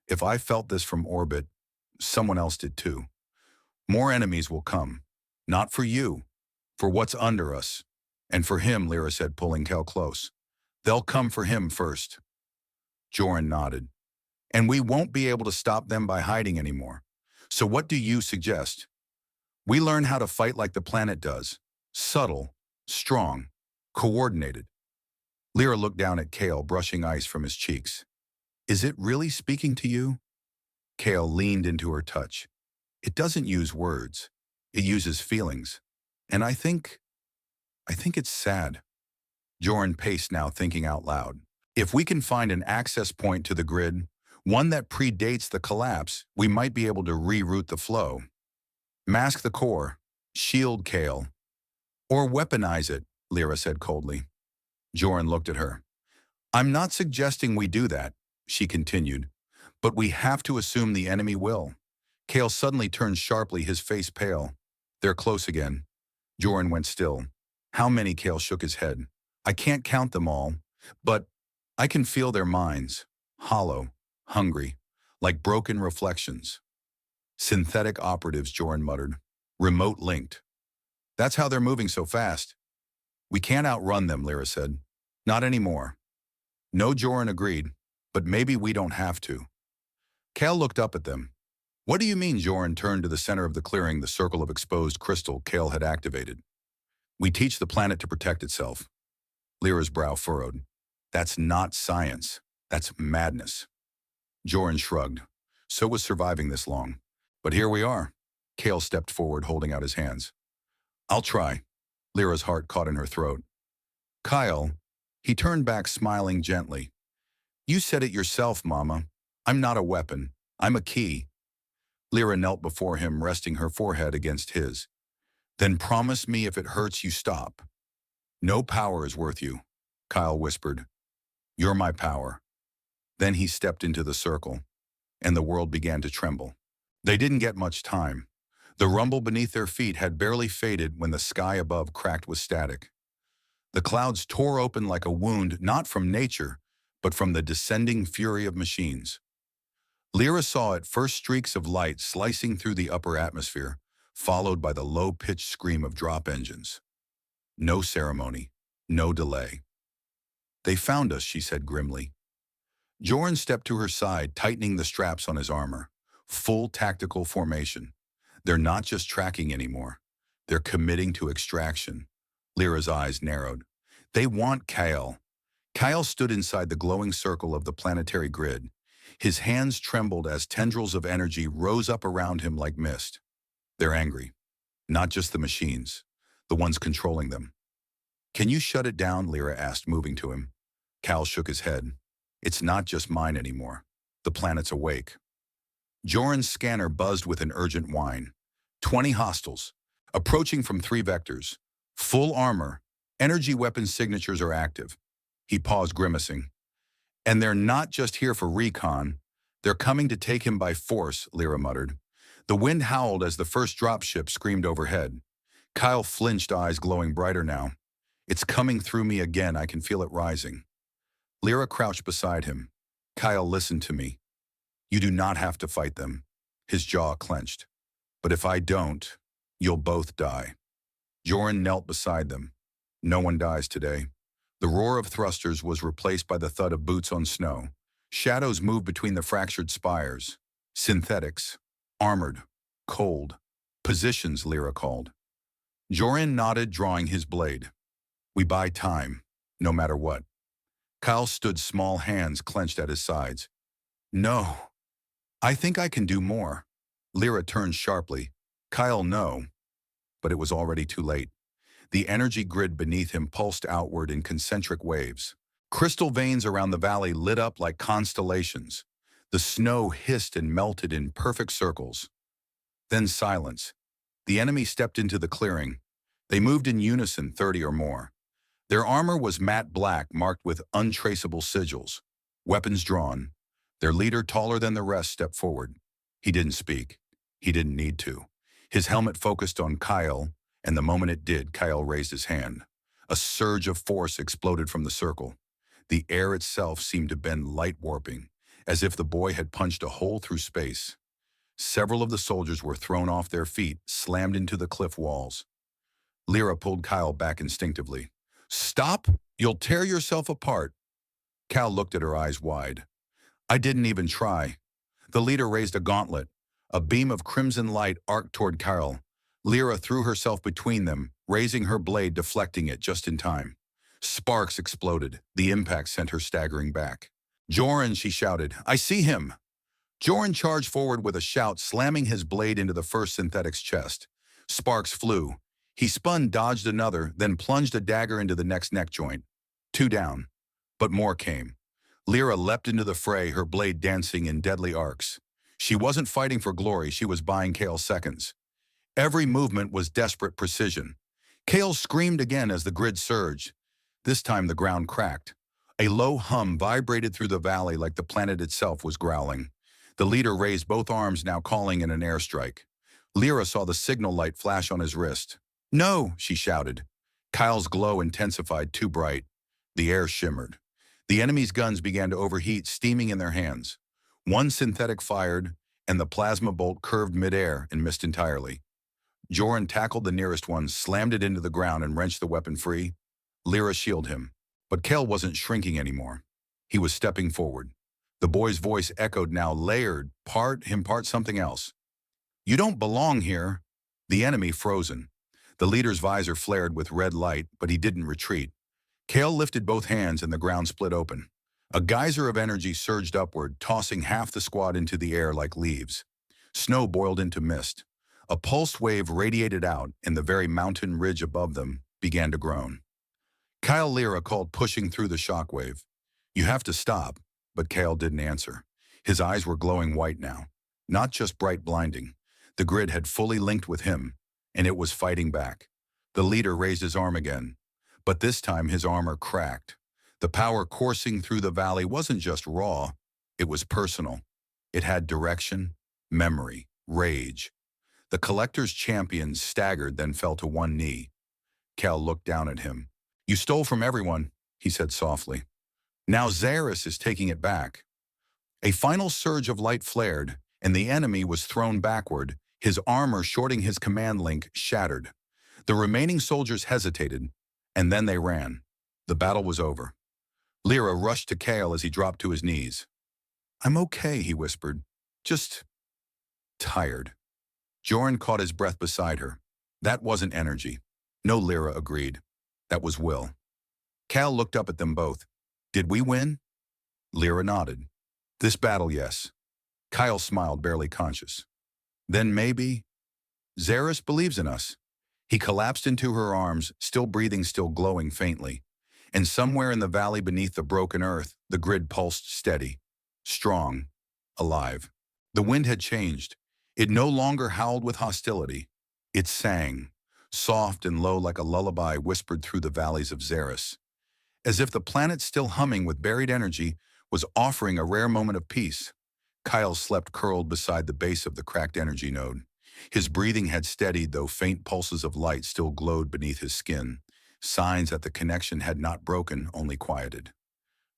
If I felt this from orbit, someone else did too. More enemies will come. Not for you, for what's under us. And for him, Lira said, pulling Kael close. They'll come for him first. Joran nodded. And we won't be able to stop them by hiding anymore. So what do you suggest? We learn how to fight like the planet does. Subtle, strong, coordinated. Lira looked down at Kael, brushing ice from his cheeks. Is it really speaking to you? Kael leaned into her touch. It doesn't use words. It uses feelings. And I think it's sad. Joran paced now, thinking out loud. If we can find an access point to the grid, one that predates the collapse, we might be able to reroute the flow. Mask the core, shield Kael, or weaponize it, Lira said coldly. Joran looked at her. I'm not suggesting we do that, she continued, but we have to assume the enemy will. Kael suddenly turned sharply, his face pale. They're close again. Joran went still. How many? Kael shook his head. I can't count them all, but I can feel their minds. Hollow, hungry, like broken reflections. Synthetic operatives, Joran muttered. Remote linked. That's how they're moving so fast. We can't outrun them, Lira said. Not anymore. No, Joran agreed, but maybe we don't have to. Kael looked up at them. What do you mean? Joran turned to the center of the clearing, the circle of exposed crystal Kael had activated. We teach the planet to protect itself. Lira's brow furrowed. That's not science. That's madness. Joran shrugged. So was surviving this long. But here we are. Kael stepped forward, holding out his hands. I'll try. Lira's heart caught in her throat. Kael, he turned back, smiling gently. You said it yourself, Mama. I'm not a weapon. I'm a key. Lira knelt before him, resting her forehead against his. Then promise me if it hurts you stop. No power is worth you, Kael whispered. You're my power. Then he stepped into the circle, and the world began to tremble. They didn't get much time. The rumble beneath their feet had barely faded when the sky above cracked with static. The clouds tore open like a wound, not from nature, but from the descending fury of machines. Lira saw at first streaks of light slicing through the upper atmosphere, followed by the low-pitched scream of drop engines. No ceremony, no delay. They found us, she said grimly. Joran stepped to her side, tightening the straps on his armor. Full tactical formation. They're not just tracking anymore. They're committing to extraction. Lira's eyes narrowed. They want Kael. Kael stood inside the glowing circle of the planetary grid. His hands trembled as tendrils of energy rose up around him like mist. They're angry. Not just the machines, the ones controlling them. Can you shut it down? Lira asked, moving to him. Kael shook his head. It's not just mine anymore. The planet's awake. Joran's scanner buzzed with an urgent whine. 20 hostiles, approaching from 3 vectors. Full armor. Energy weapon signatures are active. He paused, grimacing. And they're not just here for recon. They're coming to take him by force, Lira muttered. The wind howled as the first dropship screamed overhead. Kael flinched, eyes glowing brighter now. It's coming through me again. I can feel it rising. Lira crouched beside him. Kael, listen to me. You do not have to fight them. His jaw clenched. But if I don't, You'll both die. Joran knelt beside them. No one dies today. The roar of thrusters was replaced by the thud of boots on snow. Shadows moved between the fractured spires. Synthetics. Armored. Cold. Positions, Lira called. Joran nodded, drawing his blade. We buy time, no matter what. Kael stood, small hands clenched at his sides. No. I think I can do more. Lira turned sharply. Kael, no. But it was already too late. The energy grid beneath him pulsed outward in concentric waves. Crystal veins around the valley lit up like constellations. The snow hissed and melted in perfect circles. Then silence. The enemy stepped into the clearing. They moved in unison, 30 or more. Their armor was matte black, marked with untraceable sigils. Weapons drawn. Their leader, taller than the rest, stepped forward. He didn't speak. He didn't need to. His helmet focused on Kael, and the moment it did, Kael raised his hand. A surge of force exploded from the circle. The air itself seemed to bend, light warping, as if the boy had punched a hole through space. Several of the soldiers were thrown off their feet, slammed into the cliff walls. Lira pulled Kael back instinctively. Stop! You'll tear yourself apart. Kael looked at her, eyes wide. I didn't even try. The leader raised a gauntlet. A beam of crimson light arced toward Kael. Lira threw herself between them, raising her blade, deflecting it just in time. Sparks exploded. The impact sent her staggering back. Joran, she shouted. I see him! Joran charged forward with a shout, slamming his blade into the first synthetic's chest. Sparks flew. He spun, dodged another, then plunged a dagger into the next neck joint. 2 down. But more came. Lira leapt into the fray, her blade dancing in deadly arcs. She wasn't fighting for glory, she was buying Kael seconds. Every movement was desperate precision. Kael screamed again as the grid surged. This time the ground cracked. A low hum vibrated through the valley like the planet itself was growling. The leader raised both arms, now calling in an airstrike. Lira saw the signal light flash on his wrist. No, she shouted. Kael's glow intensified, too bright. The air shimmered. The enemy's guns began to overheat, steaming in their hands. One synthetic fired, and the plasma bolt curved midair and missed entirely. Joran tackled the nearest one, slammed it into the ground, and wrenched the weapon free. Lira shielded him. But Kael wasn't shrinking anymore. He was stepping forward. The boy's voice echoed now, layered, part something else. You don't belong here. The enemy frozen. The leader's visor flared with red light, but he didn't retreat. Kael lifted both hands and the ground split open. A geyser of energy surged upward, tossing half the squad into the air like leaves. Snow boiled into mist. A pulse wave radiated out, and the very mountain ridge above them began to groan. Kael, Lira called, pushing through the shockwave. You have to stop, but Kael didn't answer. His eyes were glowing white now, not just bright blinding. The grid had fully linked with him, and it was fighting back. The leader raised his arm again, but this time his armor cracked. The power coursing through the valley wasn't just raw, it was personal. It had direction, memory, rage. The collector's champion staggered, then fell to one knee. Kael looked down at him. You stole from everyone, he said softly. Now Xaerus is taking it back. A final surge of light flared, and the enemy was thrown backward, his armor shorting his command link shattered. The remaining soldiers hesitated, and then they ran. The battle was over. Lira rushed to Kael as he dropped to his knees. I'm okay, he whispered. Just tired. Joran caught his breath beside her. That wasn't energy. No, Lira agreed. That was will. Kael looked up at them both. Did we win? Lira nodded. This battle, yes. Kael smiled, barely conscious. Then maybe... Xaerus believes in us. He collapsed into her arms, still breathing, still glowing faintly. And somewhere in the valley beneath the broken earth, the grid pulsed steady, strong, alive. The wind had changed. It no longer howled with hostility. It sang, soft and low like a lullaby whispered through the valleys of Xaerus. As if the planet, still humming with buried energy, was offering a rare moment of peace. Kael slept curled beside the base of the cracked energy node. His breathing had steadied, though faint pulses of light still glowed beneath his skin, signs that the connection had not broken, only quieted.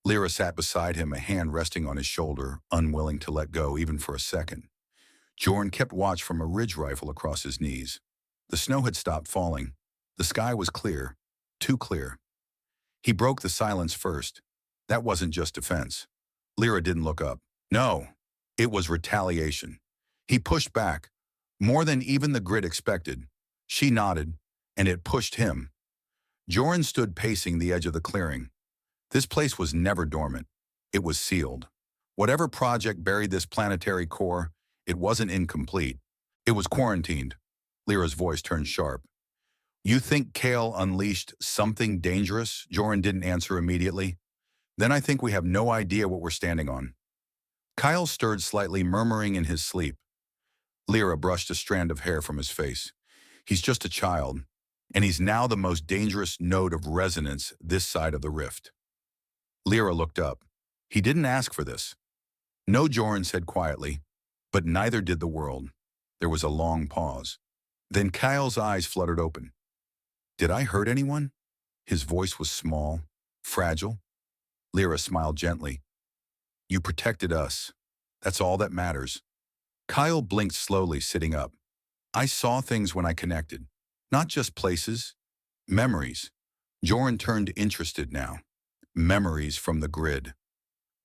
Lira sat beside him, a hand resting on his shoulder, unwilling to let go even for a second. Joran kept watch from a ridge rifle across his knees. The snow had stopped falling. The sky was clear, too clear. He broke the silence first. That wasn't just defense. Lira didn't look up. No, it was retaliation. He pushed back, more than even the grid expected. She nodded, and it pushed him. Joran stood pacing the edge of the clearing. This place was never dormant. It was sealed. Whatever project buried this planetary core, it wasn't incomplete. It was quarantined. Lyra's voice turned sharp. You think Kael unleashed something dangerous? Joran didn't answer immediately. Then I think we have no idea what we're standing on. Kael stirred slightly, murmuring in his sleep. Lira brushed a strand of hair from his face. He's just a child, and he's now the most dangerous node of resonance this side of the rift. Lira looked up. He didn't ask for this. No, Joran said quietly, but neither did the world. There was a long pause. Then Kael's eyes fluttered open. Did I hurt anyone? His voice was small, fragile. Lira smiled gently. You protected us. That's all that matters. Kael blinked slowly, sitting up. I saw things when I connected. Not just places. Memories. Joran turned interested now. Memories from the grid.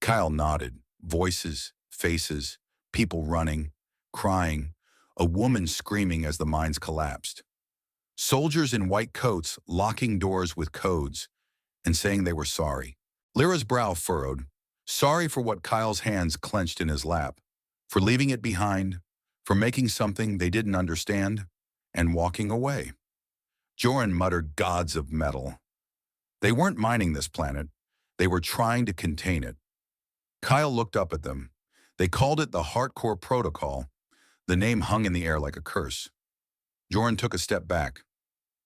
Kael nodded. Voices, faces, people running, crying, a woman screaming as the mines collapsed. Soldiers in white coats locking doors with codes and saying they were sorry. Lyra's brow furrowed. Sorry for what Kael's hands clenched in his lap, for leaving it behind, for making something they didn't understand, and walking away. Joran muttered, gods of metal. They weren't mining this planet. They were trying to contain it. Kael looked up at them. They called it the Hardcore Protocol. The name hung in the air like a curse. Joran took a step back.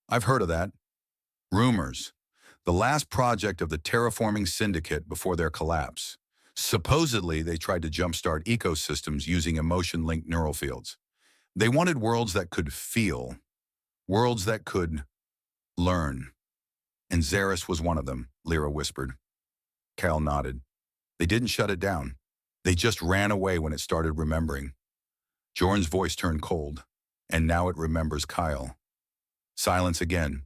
I've heard of that. Rumors. The last project of the terraforming syndicate before their collapse. Supposedly, they tried to jumpstart ecosystems using emotion-linked neural fields. They wanted worlds that could feel, worlds that could learn. And Xaerus was one of them, Lira whispered. Kael nodded. They didn't shut it down. They just ran away when it started remembering. Joran's voice turned cold, and now it remembers Kael. Silence again.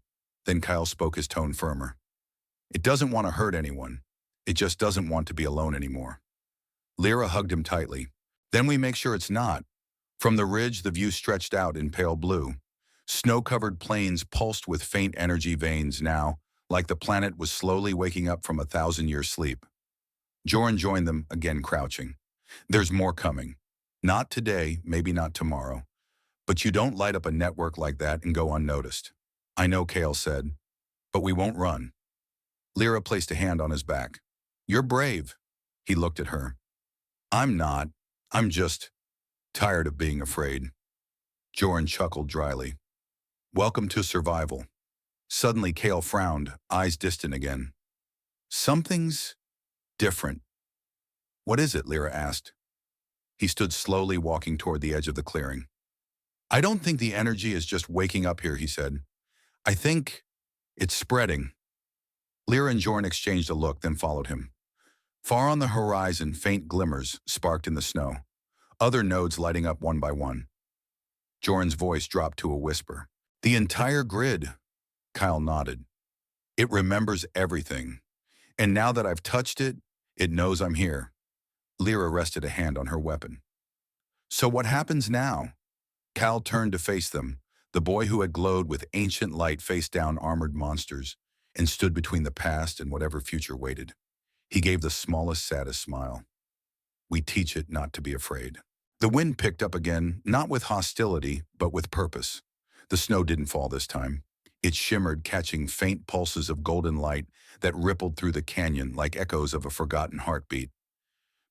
Then Kael spoke, his tone firmer. It doesn't want to hurt anyone. It just doesn't want to be alone anymore. Lira hugged him tightly. Then we make sure it's not. From the ridge, the view stretched out in pale blue. Snow-covered plains pulsed with faint energy veins now, like the planet was slowly waking up from a 1,000-year sleep. Joran joined them, again crouching. There's more coming. Not today, maybe not tomorrow. But you don't light up a network like that and go unnoticed. I know, Kael said, but we won't run. Lira placed a hand on his back. You're brave. He looked at her. I'm not. I'm just tired of being afraid. Joran chuckled dryly. Welcome to survival. Suddenly, Kael frowned, eyes distant again. Something's different. What is it? Lira asked. He stood slowly, walking toward the edge of the clearing. I don't think the energy is just waking up here, he said. I think it's spreading. Lira and Joran exchanged a look, then followed him. Far on the horizon, faint glimmers sparked in the snow, other nodes lighting up one by one. Joran's voice dropped to a whisper. The entire grid. Kael nodded. It remembers everything. And now that I've touched it, it knows I'm here. Lira rested a hand on her weapon. So what happens now? Kael turned to face them, the boy who had glowed with ancient light faced down armored monsters and stood between the past and whatever future waited. He gave the smallest, saddest smile. We teach it not to be afraid. The wind picked up again, not with hostility, but with purpose. The snow didn't fall this time. It shimmered, catching faint pulses of golden light that rippled through the canyon like echoes of a forgotten heartbeat.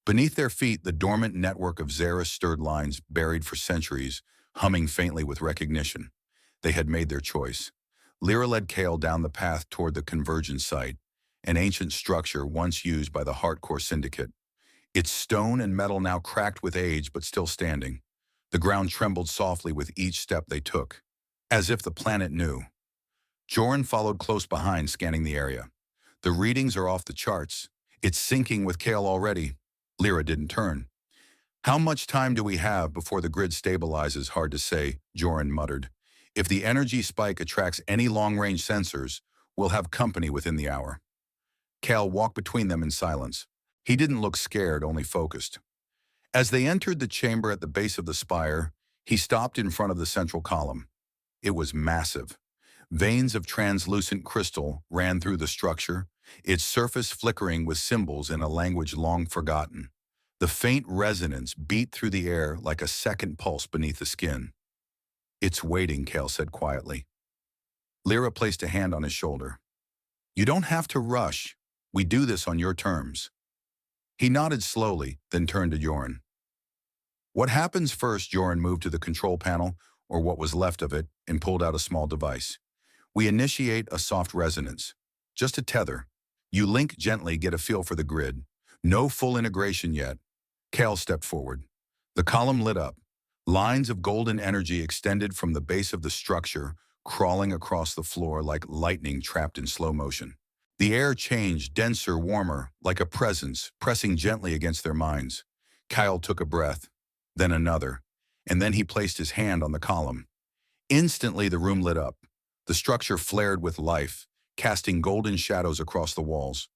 Beneath their feet, the dormant network of Xaerus stirred lines buried for centuries, humming faintly with recognition. They had made their choice. Lira led Kael down the path toward the convergence site, an ancient structure once used by the Hardcore Syndicate. Its stone and metal now cracked with age but still standing. The ground trembled softly with each step they took, as if the planet knew. Joran followed close behind, scanning the area. The readings are off the charts. It's sinking with Kael already. Lira didn't turn. How much time do we have before the grid stabilizes? Hard to say, Joran muttered. If the energy spike attracts any long-range sensors, we'll have company within the hour. Kael walked between them in silence. He didn't look scared, only focused. As they entered the chamber at the base of the spire, he stopped in front of the central column. It was massive. Veins of translucent crystal ran through the structure, its surface flickering with symbols in a language long forgotten. The faint resonance beat through the air like a second pulse beneath the skin. "It's waiting," Kael said quietly. Lira placed a hand on his shoulder. "You don't have to rush. We do this on your terms." He nodded slowly, then turned to Joran. "What happens first?" Joran moved to the control panel, or what was left of it, and pulled out a small device. "We initiate a soft resonance. Just a tether. You link gently, get a feel for the grid. No full integration yet." Kael stepped forward. The column lit up. Lines of golden energy extended from the base of the structure, crawling across the floor like lightning trapped in slow motion. The air changed, denser, warmer, like a presence, pressing gently against their minds. Kael took a breath, then another, and then he placed his hand on the column. Instantly, the room lit up. The structure flared with life, casting golden shadows across the walls.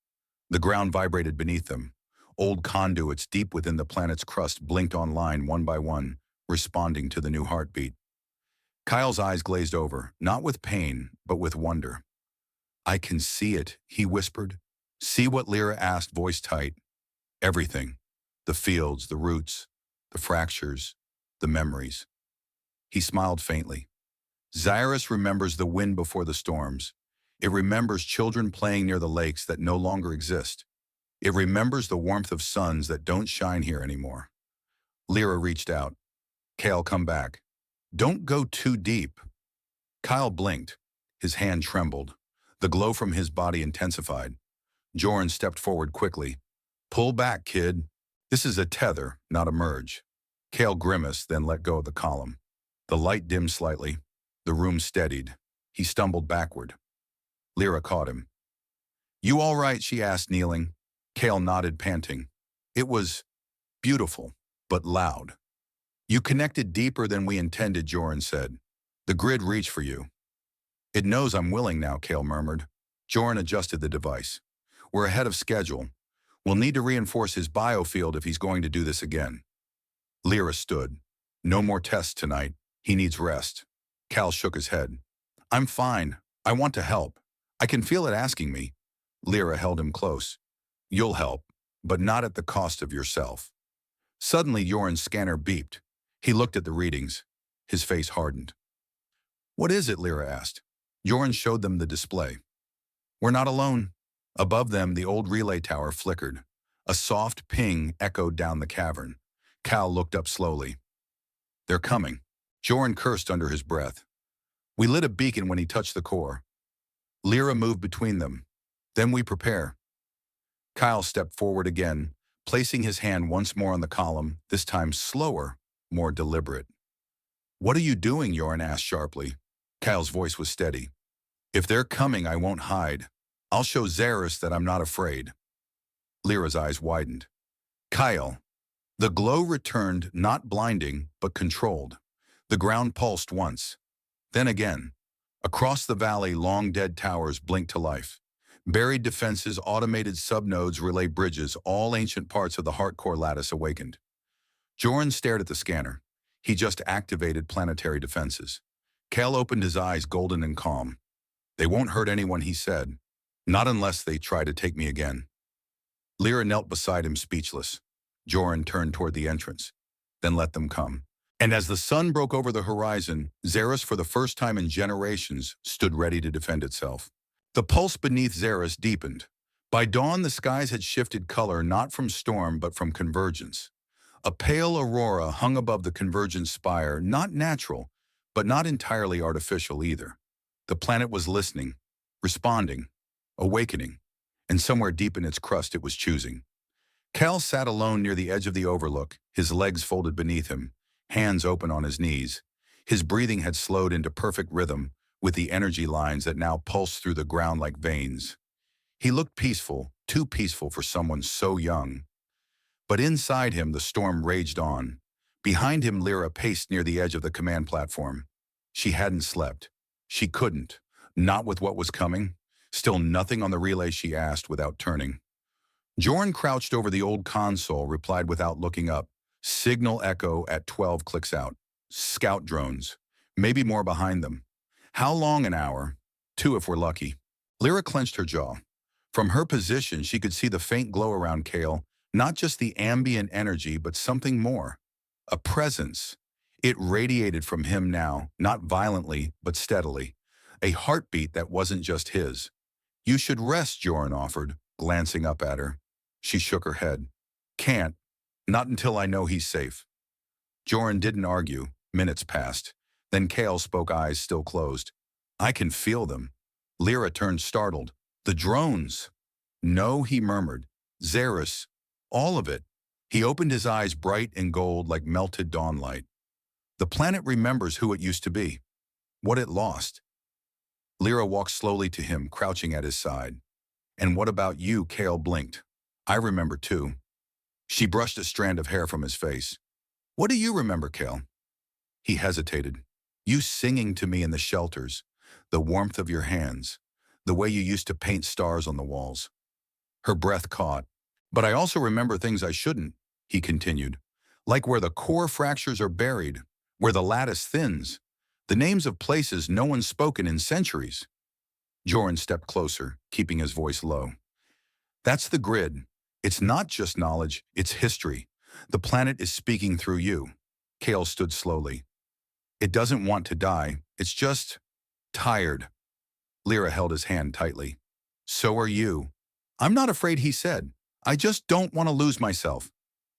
The ground vibrated beneath them. Old conduits deep within the planet's crust blinked online one by one, responding to the new heartbeat. Kael's eyes glazed over, not with pain, but with wonder. "I can see it," he whispered. "See what?" Lira asked, voice tight. "Everything. The fields, the roots, the fractures, the memories." He smiled faintly. "Xaerus remembers the wind before the storms. It remembers children playing near the lakes that no longer exist. It remembers the warmth of suns that don't shine here anymore." Lira reached out. "Kael, come back. Don't go too deep." Kael blinked. His hand trembled. The glow from his body intensified. Joran stepped forward quickly. "Pull back, kid. This is a tether, not a merge." Kael grimaced, then let go of the column. The light dimmed slightly. The room steadied. He stumbled backward. Lira caught him. "You all right?" she asked, kneeling. Kael nodded, panting. "It was beautiful, but loud." "You connected deeper than we intended," Joran said. "The grid reached for you." "It knows I'm willing now," Kael murmured. Joran adjusted the device. "We're ahead of schedule. We'll need to reinforce his biofield if he's going to do this again." Lira stood. "No more tests tonight. He needs rest." Kael shook his head. "I'm fine. I want to help. I can feel it asking me." Lira held him close. "You'll help, but not at the cost of yourself." Suddenly, Joran's scanner beeped. He looked at the readings. His face hardened. "What is it?" Lira asked. Joran showed them the display. "We're not alone." Above them, the old relay tower flickered. A soft ping echoed down the cavern. Kael looked up slowly. "They're coming." Joran cursed under his breath. "We lit a beacon when he touched the core." Lira moved between them. "Then we prepare." Kael stepped forward again, placing his hand once more on the column, this time slower, more deliberate. "What are you doing?" Joran asked sharply. Kael's voice was steady. "If they're coming, I won't hide. I'll show Xaerus that I'm not afraid." Lira's eyes widened. "Kael." The glow returned, not blinding, but controlled. The ground pulsed once. Then again. Across the valley, long dead towers blinked to life. Buried defenses, automated subnodes, relay bridges, all ancient parts of the hardcore lattice awakened. Joran stared at the scanner. He just activated planetary defenses. Kael opened his eyes, golden and calm. "They won't hurt anyone," he said. "Not unless they try to take me again." Lira knelt beside him, speechless. Joran turned toward the entrance. "Then let them come." And as the sun broke over the horizon, Xaerus, for the first time in generations, stood ready to defend itself. The pulse beneath Xaerus deepened. By dawn, the skies had shifted color, not from storm, but from convergence. A pale aurora hung above the convergence spire, not natural, but not entirely artificial either. The planet was listening, responding, awakening, and somewhere deep in its crust it was choosing. Kael sat alone near the edge of the overlook, his legs folded beneath him, hands open on his knees. His breathing had slowed into perfect rhythm, with the energy lines that now pulsed through the ground like veins. He looked peaceful, too peaceful for someone so young. But inside him, the storm raged on. Behind him, Lira paced near the edge of the command platform. She hadn't slept. She couldn't. Not with what was coming. Still nothing on the relay, she asked without turning. Jorn crouched over the old console, replied without looking up. Signal echo at 12 clicks out. Scout drones. Maybe more behind them. How long an hour? 2 if we're lucky. Lira clenched her jaw. From her position, she could see the faint glow around Kael, not just the ambient energy, but something more. A presence. It radiated from him now, not violently, but steadily. A heartbeat that wasn't just his. You should rest, Jorn offered, glancing up at her. She shook her head. Can't. Not until I know he's safe. Jorn didn't argue. Minutes passed. Then Kael spoke, eyes still closed. I can feel them. Lira turned startled. The drones. No, he murmured. Xaerus. All of it. He opened his eyes bright and gold like melted dawnlight. The planet remembers who it used to be. What it lost. Lira walked slowly to him, crouching at his side. And what about you? Kael blinked. I remember too. She brushed a strand of hair from his face. What do you remember, Kael? He hesitated. You singing to me in the shelters, the warmth of your hands, the way you used to paint stars on the walls. Her breath caught. But I also remember things I shouldn't, he continued. Like where the core fractures are buried, where the lattice thins, the names of places no one's spoken in centuries. Jorn stepped closer, keeping his voice low. That's the grid. It's not just knowledge, it's history. The planet is speaking through you. Kael stood slowly. It doesn't want to die, it's just tired. Lira held his hand tightly. So are you. I'm not afraid, he said. I just don't want to lose myself.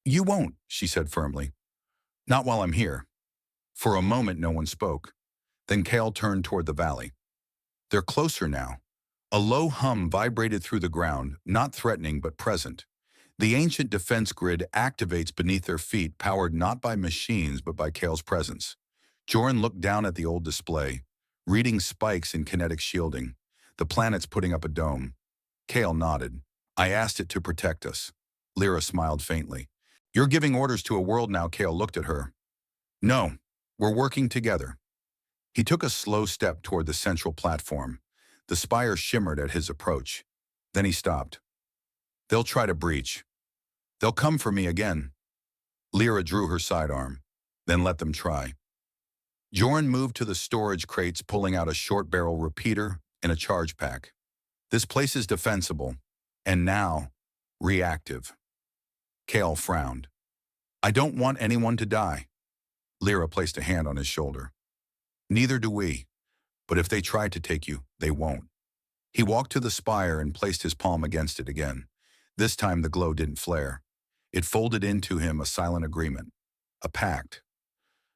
You won't, she said firmly. Not while I'm here. For a moment, no one spoke. Then Kael turned toward the valley. They're closer now. A low hum vibrated through the ground, not threatening but present. The ancient defense grid activates beneath their feet, powered not by machines but by Kael's presence. Jorn looked down at the old display, reading spikes in kinetic shielding. The planet's putting up a dome. Kael nodded. I asked it to protect us. Lira smiled faintly. You're giving orders to a world now. Kael looked at her. No, we're working together. He took a slow step toward the central platform. The spire shimmered at his approach. Then he stopped. They'll try to breach. They'll come for me again. Lira drew her sidearm. Then let them try. Jorn moved to the storage crates, pulling out a short-barrel repeater and a charge pack. This place is defensible, and now, reactive. Kael frowned. I don't want anyone to die. Lira placed a hand on his shoulder. Neither do we, but if they try to take you, they won't. He walked to the spire and placed his palm against it again. This time the glow didn't flare. It folded into him a silent agreement, a pact.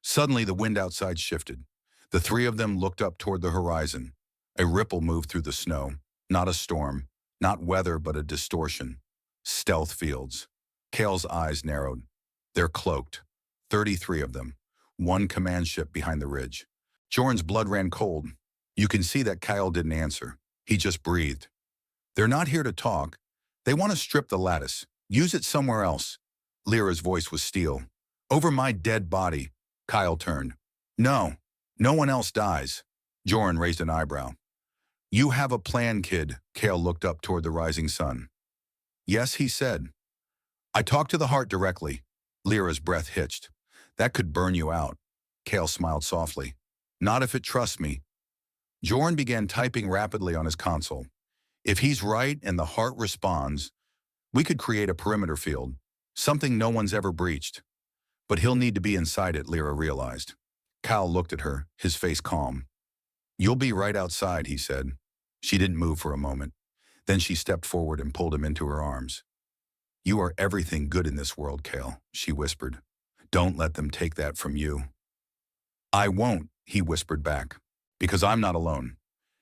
Suddenly the wind outside shifted. The three of them looked up toward the horizon. A ripple moved through the snow, not a storm, not weather but a distortion. Stealth fields. Kael's eyes narrowed. They're cloaked. 33 of them. One command ship behind the ridge. Jorn's blood ran cold. You can see that Kael didn't answer. He just breathed. They're not here to talk. They want to strip the lattice. Use it somewhere else. Lira's voice was steel. Over my dead body. Kael turned. No, no one else dies. Jorn raised an eyebrow. You have a plan, kid. Kael looked up toward the rising sun. Yes, he said. I talked to the heart directly. Lira's breath hitched. That could burn you out. Kael smiled softly. Not if it trusts me. Jorn began typing rapidly on his console. If he's right and the heart responds, we could create a perimeter field, something no one's ever breached. But he'll need to be inside it, Lira realized. Kael looked at her, his face calm. You'll be right outside, he said. She didn't move for a moment. Then she stepped forward and pulled him into her arms. You are everything good in this world, Kael, she whispered. Don't let them take that from you. I won't, he whispered back, because I'm not alone.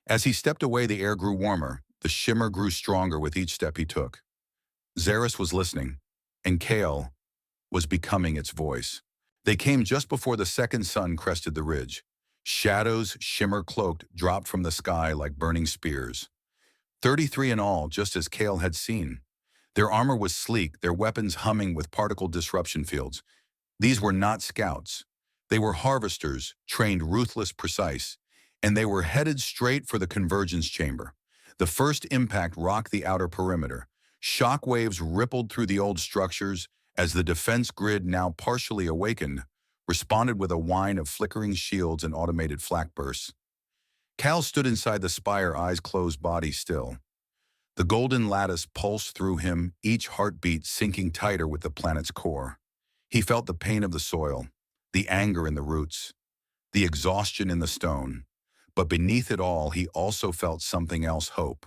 As he stepped away, the air grew warmer. The shimmer grew stronger with each step he took. Xaerus was listening, and Kael was becoming its voice. They came just before the second sun crested the ridge. Shadows, shimmer-cloaked, dropped from the sky like burning spears. 33 in all, just as Kael had seen. Their armor was sleek, their weapons humming with particle disruption fields. These were not scouts. They were harvesters, trained ruthless, precise, and they were headed straight for the convergence chamber. The first impact rocked the outer perimeter. Shock waves rippled through the old structures as the defense grid, now partially awakened, responded with a whine of flickering shields and automated flak bursts. Kael stood inside the spire, eyes closed, body still. The golden lattice pulsed through him, each heartbeat sinking tighter with the planet's core. He felt the pain of the soil, the anger in the roots, the exhaustion in the stone. But beneath it all, he also felt something else: hope.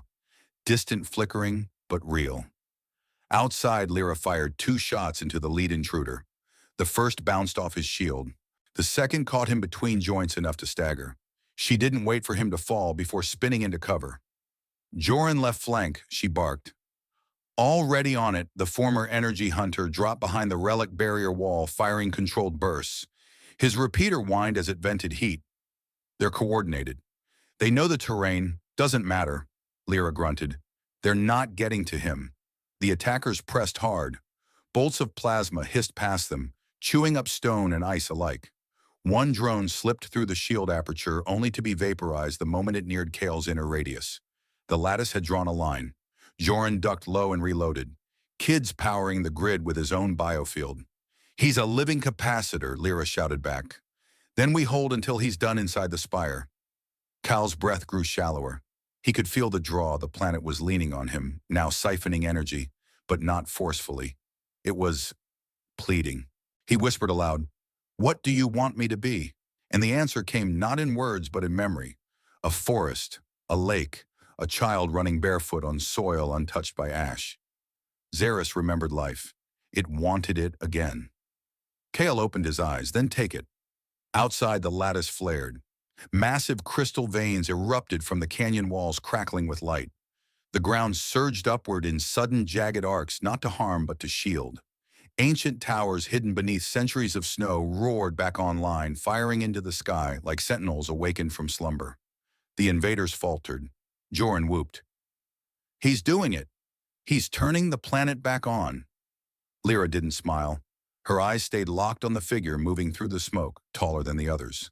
Distant, flickering, but real. Outside, Lira fired 2 shots into the lead intruder. The first bounced off his shield. The second caught him between joints enough to stagger. She didn't wait for him to fall before spinning into cover. "Joran, left flank," she barked. Already on it, the former energy hunter dropped behind the relic barrier wall, firing controlled bursts. His repeater whined as it vented heat. "They're coordinated. They know the terrain. Doesn't matter," Lira grunted. "They're not getting to him." The attackers pressed hard. Bolts of plasma hissed past them, chewing up stone and ice alike. One drone slipped through the shield aperture, only to be vaporized the moment it neared Kael's inner radius. The lattice had drawn a line. Joran ducked low and reloaded. Kid's powering the grid with his own biofield. "He's a living capacitor," Lira shouted back. "Then we hold until he's done inside the spire." Kael's breath grew shallower. He could feel the draw the planet was leaning on him, now siphoning energy, but not forcefully. It was pleading. He whispered aloud, "What do you want me to be?" And the answer came not in words but in memory. A forest, a lake, a child running barefoot on soil untouched by ash. Xaerus remembered life. It wanted it again. Kael opened his eyes, then take it. Outside, the lattice flared. Massive crystal veins erupted from the canyon walls, crackling with light. The ground surged upward in sudden, jagged arcs, not to harm but to shield. Ancient towers hidden beneath centuries of snow roared back online, firing into the sky like sentinels awakened from slumber. The invaders faltered. Joran whooped. "He's doing it! He's turning the planet back on!" Lira didn't smile. Her eyes stayed locked on the figure moving through the smoke, taller than the others.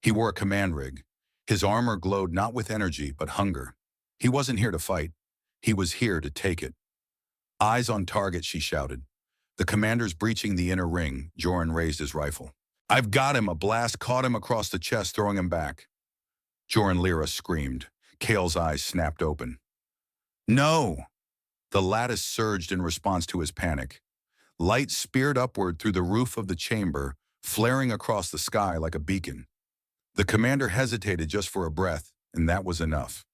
He wore a command rig. His armor glowed not with energy, but hunger. He wasn't here to fight. He was here to take it. "Eyes on target," she shouted. The commander's breaching the inner ring. Joran raised his rifle. "I've got him!" A blast caught him across the chest, throwing him back. Joran, Lira screamed. Kael's eyes snapped open. "No!" The lattice surged in response to his panic. Light speared upward through the roof of the chamber, flaring across the sky like a beacon. The commander hesitated just for a breath, and that was enough.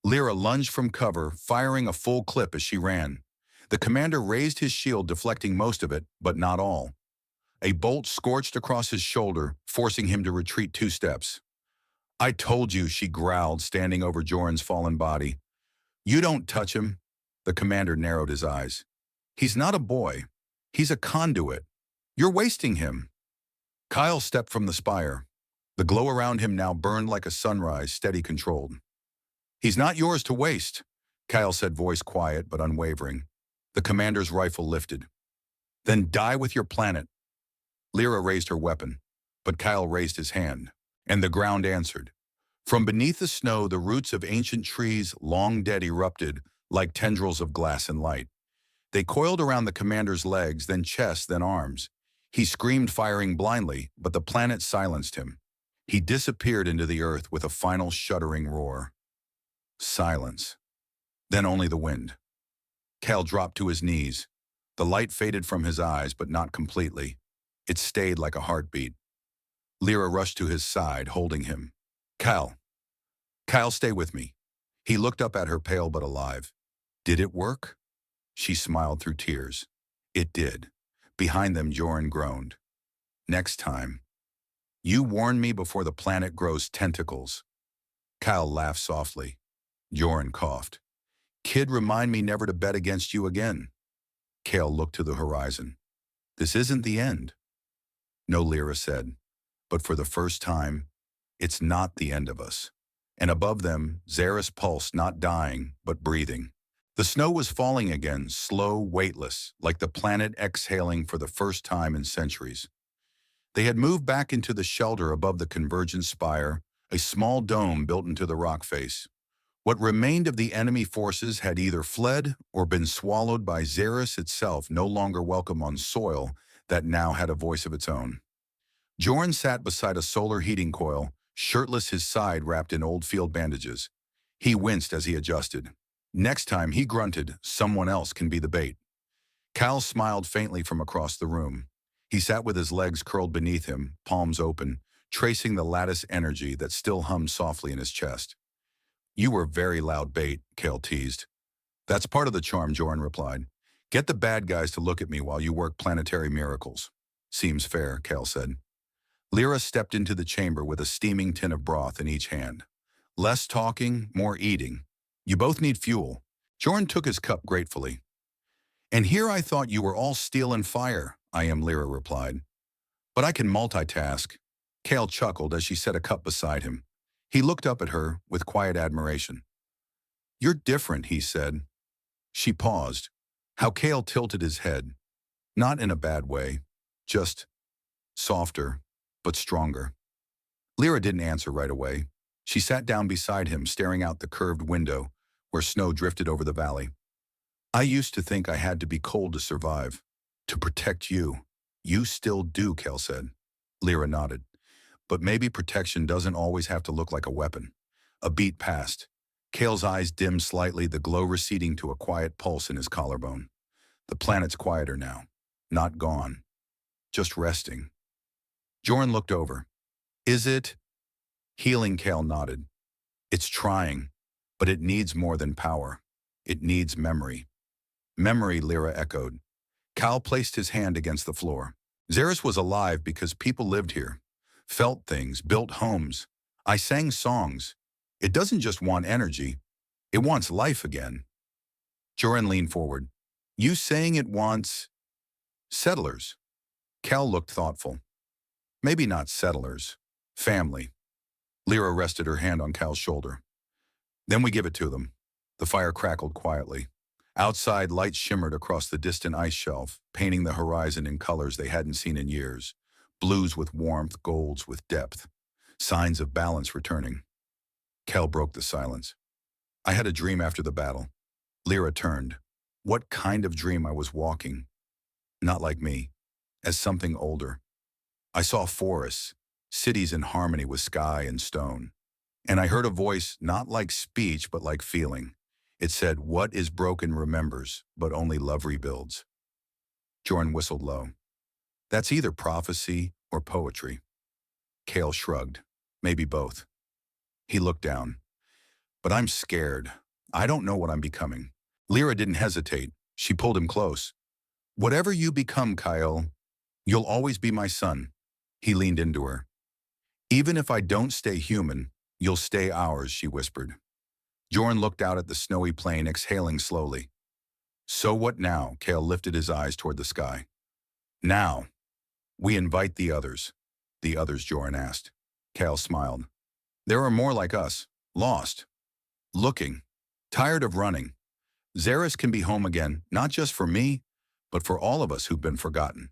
Lira lunged from cover, firing a full clip as she ran. The commander raised his shield, deflecting most of it, but not all. A bolt scorched across his shoulder, forcing him to retreat 2 steps. "I told you," she growled, standing over Joran's fallen body. "You don't touch him." The commander narrowed his eyes. "He's not a boy. He's a conduit. You're wasting him." Kael stepped from the spire. The glow around him now burned like a sunrise, steady, controlled. "He's not yours to waste," Kael said, voice quiet but unwavering. The commander's rifle lifted. "Then die with your planet." Lira raised her weapon, but Kael raised his hand, and the ground answered. From beneath the snow, the roots of ancient trees, long dead, erupted like tendrils of glass and light. They coiled around the commander's legs, then chest, then arms. He screamed, firing blindly, but the planet silenced him. He disappeared into the earth with a final shuddering roar. Silence. Then only the wind. Kael dropped to his knees. The light faded from his eyes, but not completely. It stayed like a heartbeat. Lira rushed to his side, holding him. "Kael. Kael, stay with me." He looked up at her, pale but alive. "Did it work?" She smiled through tears. "It did." Behind them, Joran groaned. "Next time. You warned me before the planet grows tentacles." Kael laughed softly. Joran coughed. "Kid, remind me never to bet against you again." Kael looked to the horizon. "This isn't the end." "No," Lira said. "But for the first time, it's not the end of us." And above them, Xaerus pulsed, not dying, but breathing. The snow was falling again, slow, weightless, like the planet exhaling for the first time in centuries. They had moved back into the shelter above the convergent spire, a small dome built into the rock face. What remained of the enemy forces had either fled or been swallowed by Xaerus itself, no longer welcome on soil that now had a voice of its own. Jorn sat beside a solar heating coil, shirtless, his side wrapped in old field bandages. He winced as he adjusted. Next time, he grunted, someone else can be the bait. Kael smiled faintly from across the room. He sat with his legs curled beneath him, palms open, tracing the lattice energy that still hummed softly in his chest. You were very loud bait, Kael teased. That's part of the charm, Jorn replied. Get the bad guys to look at me while you work planetary miracles. Seems fair, Kael said. Lira stepped into the chamber with a steaming tin of broth in each hand. Less talking, more eating. You both need fuel. Jorn took his cup gratefully. And here I thought you were all steel and fire, Lira replied. But I can multitask. Kael chuckled as she set a cup beside him. He looked up at her with quiet admiration. You're different, he said. She paused. How Kael tilted his head. Not in a bad way, just softer, but stronger. Lira didn't answer right away. She sat down beside him, staring out the curved window where snow drifted over the valley. I used to think I had to be cold to survive, to protect you. You still do, Kael said. Lira nodded. But maybe protection doesn't always have to look like a weapon. A beat passed. Kael's eyes dimmed slightly, the glow receding to a quiet pulse in his collarbone. The planet's quieter now. Not gone. Just resting. Jorn looked over. Is it? Healing, Kael nodded. It's trying, but it needs more than power. It needs memory. Memory, Lira echoed. Kael placed his hand against the floor. Xaerus was alive because people lived here, felt things, built homes. I sang songs. It doesn't just want energy. It wants life again. Jorn leaned forward. You saying it wants settlers? Kael looked thoughtful. Maybe not settlers. Family. Lira rested her hand on Kael's shoulder. Then we give it to them. The fire crackled quietly. Outside, light shimmered across the distant ice shelf, painting the horizon in colors they hadn't seen in years. Blues with warmth, golds with depth. Signs of balance returning. Kael broke the silence. I had a dream after the battle. Lira turned. What kind of dream I was walking? Not like me. As something older. I saw forests, cities in harmony with sky and stone. And I heard a voice not like speech but like feeling. It said, what is broken remembers, but only love rebuilds. Jorn whistled low. That's either prophecy or poetry. Kael shrugged. Maybe both. He looked down. But I'm scared. I don't know what I'm becoming. Lira didn't hesitate. She pulled him close. Whatever you become, Kael, you'll always be my son. He leaned into her. Even if I don't stay human, you'll stay ours, she whispered. Jorn looked out at the snowy plain, exhaling slowly. So what now? Kael lifted his eyes toward the sky. Now, we invite the others. The others, Jorn asked. Kael smiled. There are more like us, lost, looking, tired of running. Xaerus can be home again, not just for me, but for all of us who've been forgotten.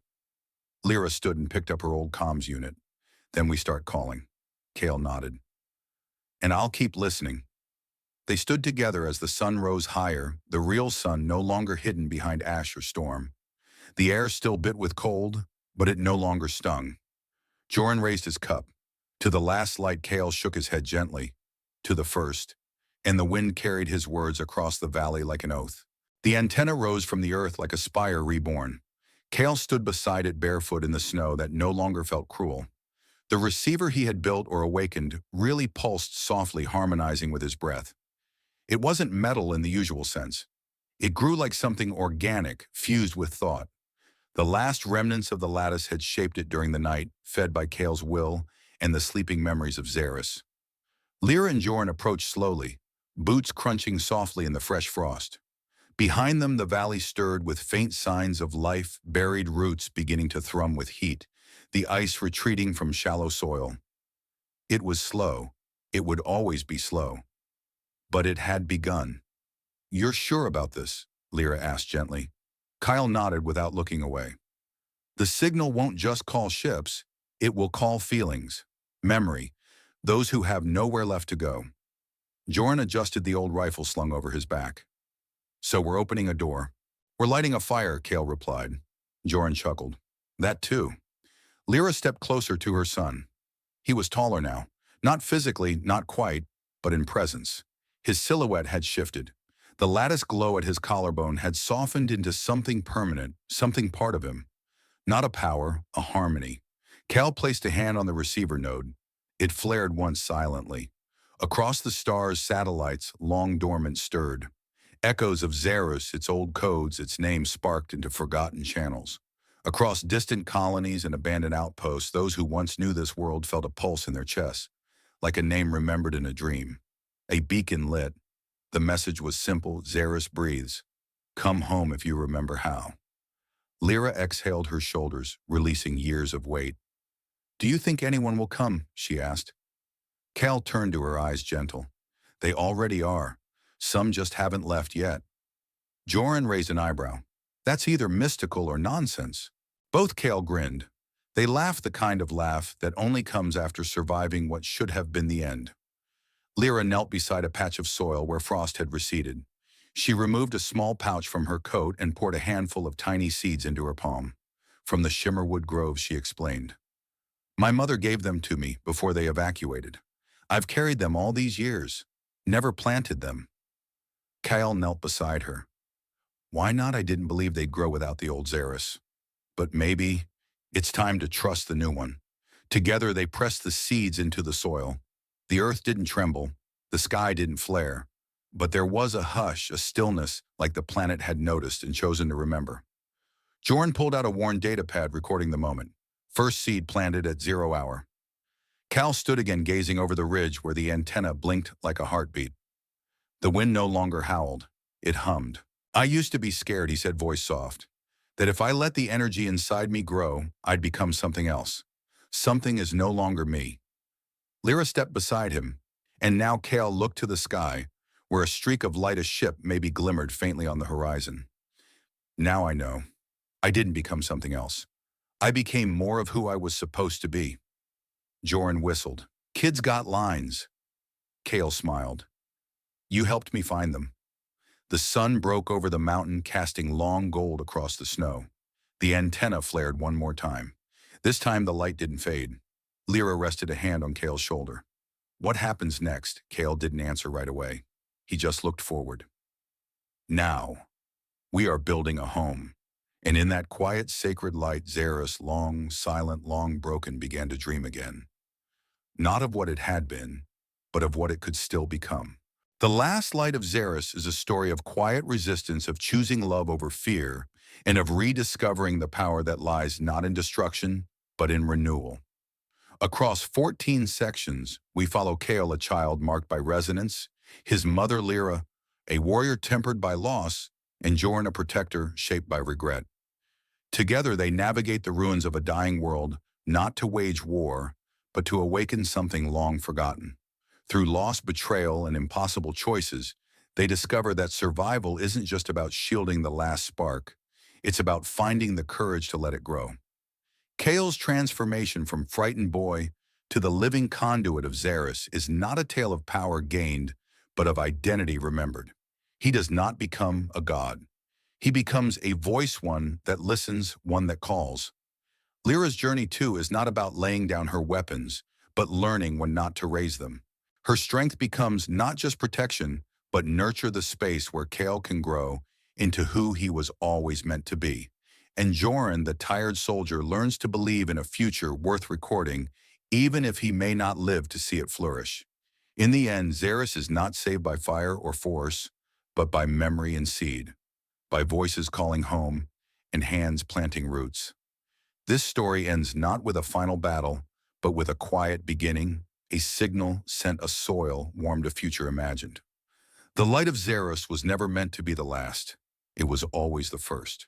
Lira stood and picked up her old comms unit. Then we start calling. Kael nodded. And I'll keep listening. They stood together as the sun rose higher, the real sun no longer hidden behind ash or storm. The air still bit with cold, but it no longer stung. Jorn raised his cup. To the last light, Kael shook his head gently. To the first. And the wind carried his words across the valley like an oath. The antenna rose from the earth like a spire reborn. Kael stood beside it barefoot in the snow that no longer felt cruel. The receiver he had built or awakened really pulsed softly, harmonizing with his breath. It wasn't metal in the usual sense. It grew like something organic, fused with thought. The last remnants of the lattice had shaped it during the night, fed by Kael's will and the sleeping memories of Xaerus. Lira and Jorn approached slowly, boots crunching softly in the fresh frost. Behind them, the valley stirred with faint signs of life, buried roots beginning to thrum with heat, the ice retreating from shallow soil. It was slow. It would always be slow. But it had begun. You're sure about this? Lira asked gently. Kael nodded without looking away. The signal won't just call ships. It will call feelings, memory, those who have nowhere left to go. Jorn adjusted the old rifle slung over his back. So we're opening a door. We're lighting a fire, Kael replied. Jorn chuckled. That too. Lira stepped closer to her son. He was taller now. Not physically, not quite, but in presence. His silhouette had shifted. The lattice glow at his collarbone had softened into something permanent, something part of him. Not a power, a harmony. Kael placed a hand on the receiver node. It flared once silently. Across the stars, satellites, long dormant, stirred. Echoes of Xaerus, its old codes, its name sparked into forgotten channels. Across distant colonies and abandoned outposts, those who once knew this world felt a pulse in their chests, like a name remembered in a dream. A beacon lit. The message was simple: Xaerus breathes. Come home if you remember how. Lira exhaled her shoulders, releasing years of weight. Do you think anyone will come? She asked. Kael turned to her, eyes gentle. They already are. Some just haven't left yet. Jorn raised an eyebrow. That's either mystical or nonsense. Both Kael grinned. They laughed the kind of laugh that only comes after surviving what should have been the end. Lira knelt beside a patch of soil where frost had receded. She removed a small pouch from her coat and poured a handful of tiny seeds into her palm. From the Shimmerwood Grove, she explained. My mother gave them to me before they evacuated. I've carried them all these years, never planted them. Kael knelt beside her. Why not? I didn't believe they'd grow without the old Xaerus. But maybe it's time to trust the new one. Together they pressed the seeds into the soil. The earth didn't tremble, the sky didn't flare, but there was a hush, a stillness like the planet had noticed and chosen to remember. Jorn pulled out a worn data pad recording the moment. First seed planted at 0 hour. Kael stood again, gazing over the ridge where the antenna blinked like a heartbeat. The wind no longer howled. It hummed. I used to be scared, he said, voice soft, that if I let the energy inside me grow, I'd become something else. Something is no longer me. Lira stepped beside him, and now Kael looked to the sky, where a streak of light, a ship, maybe glimmered faintly on the horizon. Now I know. I didn't become something else. I became more of who I was supposed to be. Jorn whistled. Kids got lines. Kael smiled. You helped me find them. The sun broke over the mountain, casting long gold across the snow. The antenna flared one more time. This time the light didn't fade. Lira rested a hand on Kael's shoulder. What happens next? Kael didn't answer right away. He just looked forward. Now, we are building a home. And in that quiet, sacred light, Xaerus, long, silent, long broken, began to dream again. Not of what it had been, but of what it could still become. The last light of Xaerus is a story of quiet resistance, of choosing love over fear, and of rediscovering the power that lies not in destruction, but in renewal. Across 14 sections, we follow Kael, a child marked by resonance, his mother Lira, a warrior tempered by loss, and Jorn, a protector shaped by regret. Together they navigate the ruins of a dying world, not to wage war, but to awaken something long forgotten. Through loss, betrayal, and impossible choices, they discover that survival isn't just about shielding the last spark. It's about finding the courage to let it grow. Kael's transformation from frightened boy to the living conduit of Xaerus is not a tale of power gained, but of identity remembered. He does not become a god. He becomes a voice, one that listens, one that calls. Lyra's journey, too, is not about laying down her weapons, but learning when not to raise them. Her strength becomes not just protection, but nurture, the space where Kael can grow into who he was always meant to be. And Jorn, the tired soldier, learns to believe in a future worth recording, even if he may not live to see it flourish. In the end, Xaerus is not saved by fire or force, but by memory and seed, by voices calling home and hands planting roots. This story ends not with a final battle, but with a quiet beginning, a signal sent, a soil warmed, a future imagined. The light of Xaerus was never meant to be the last. It was always the first.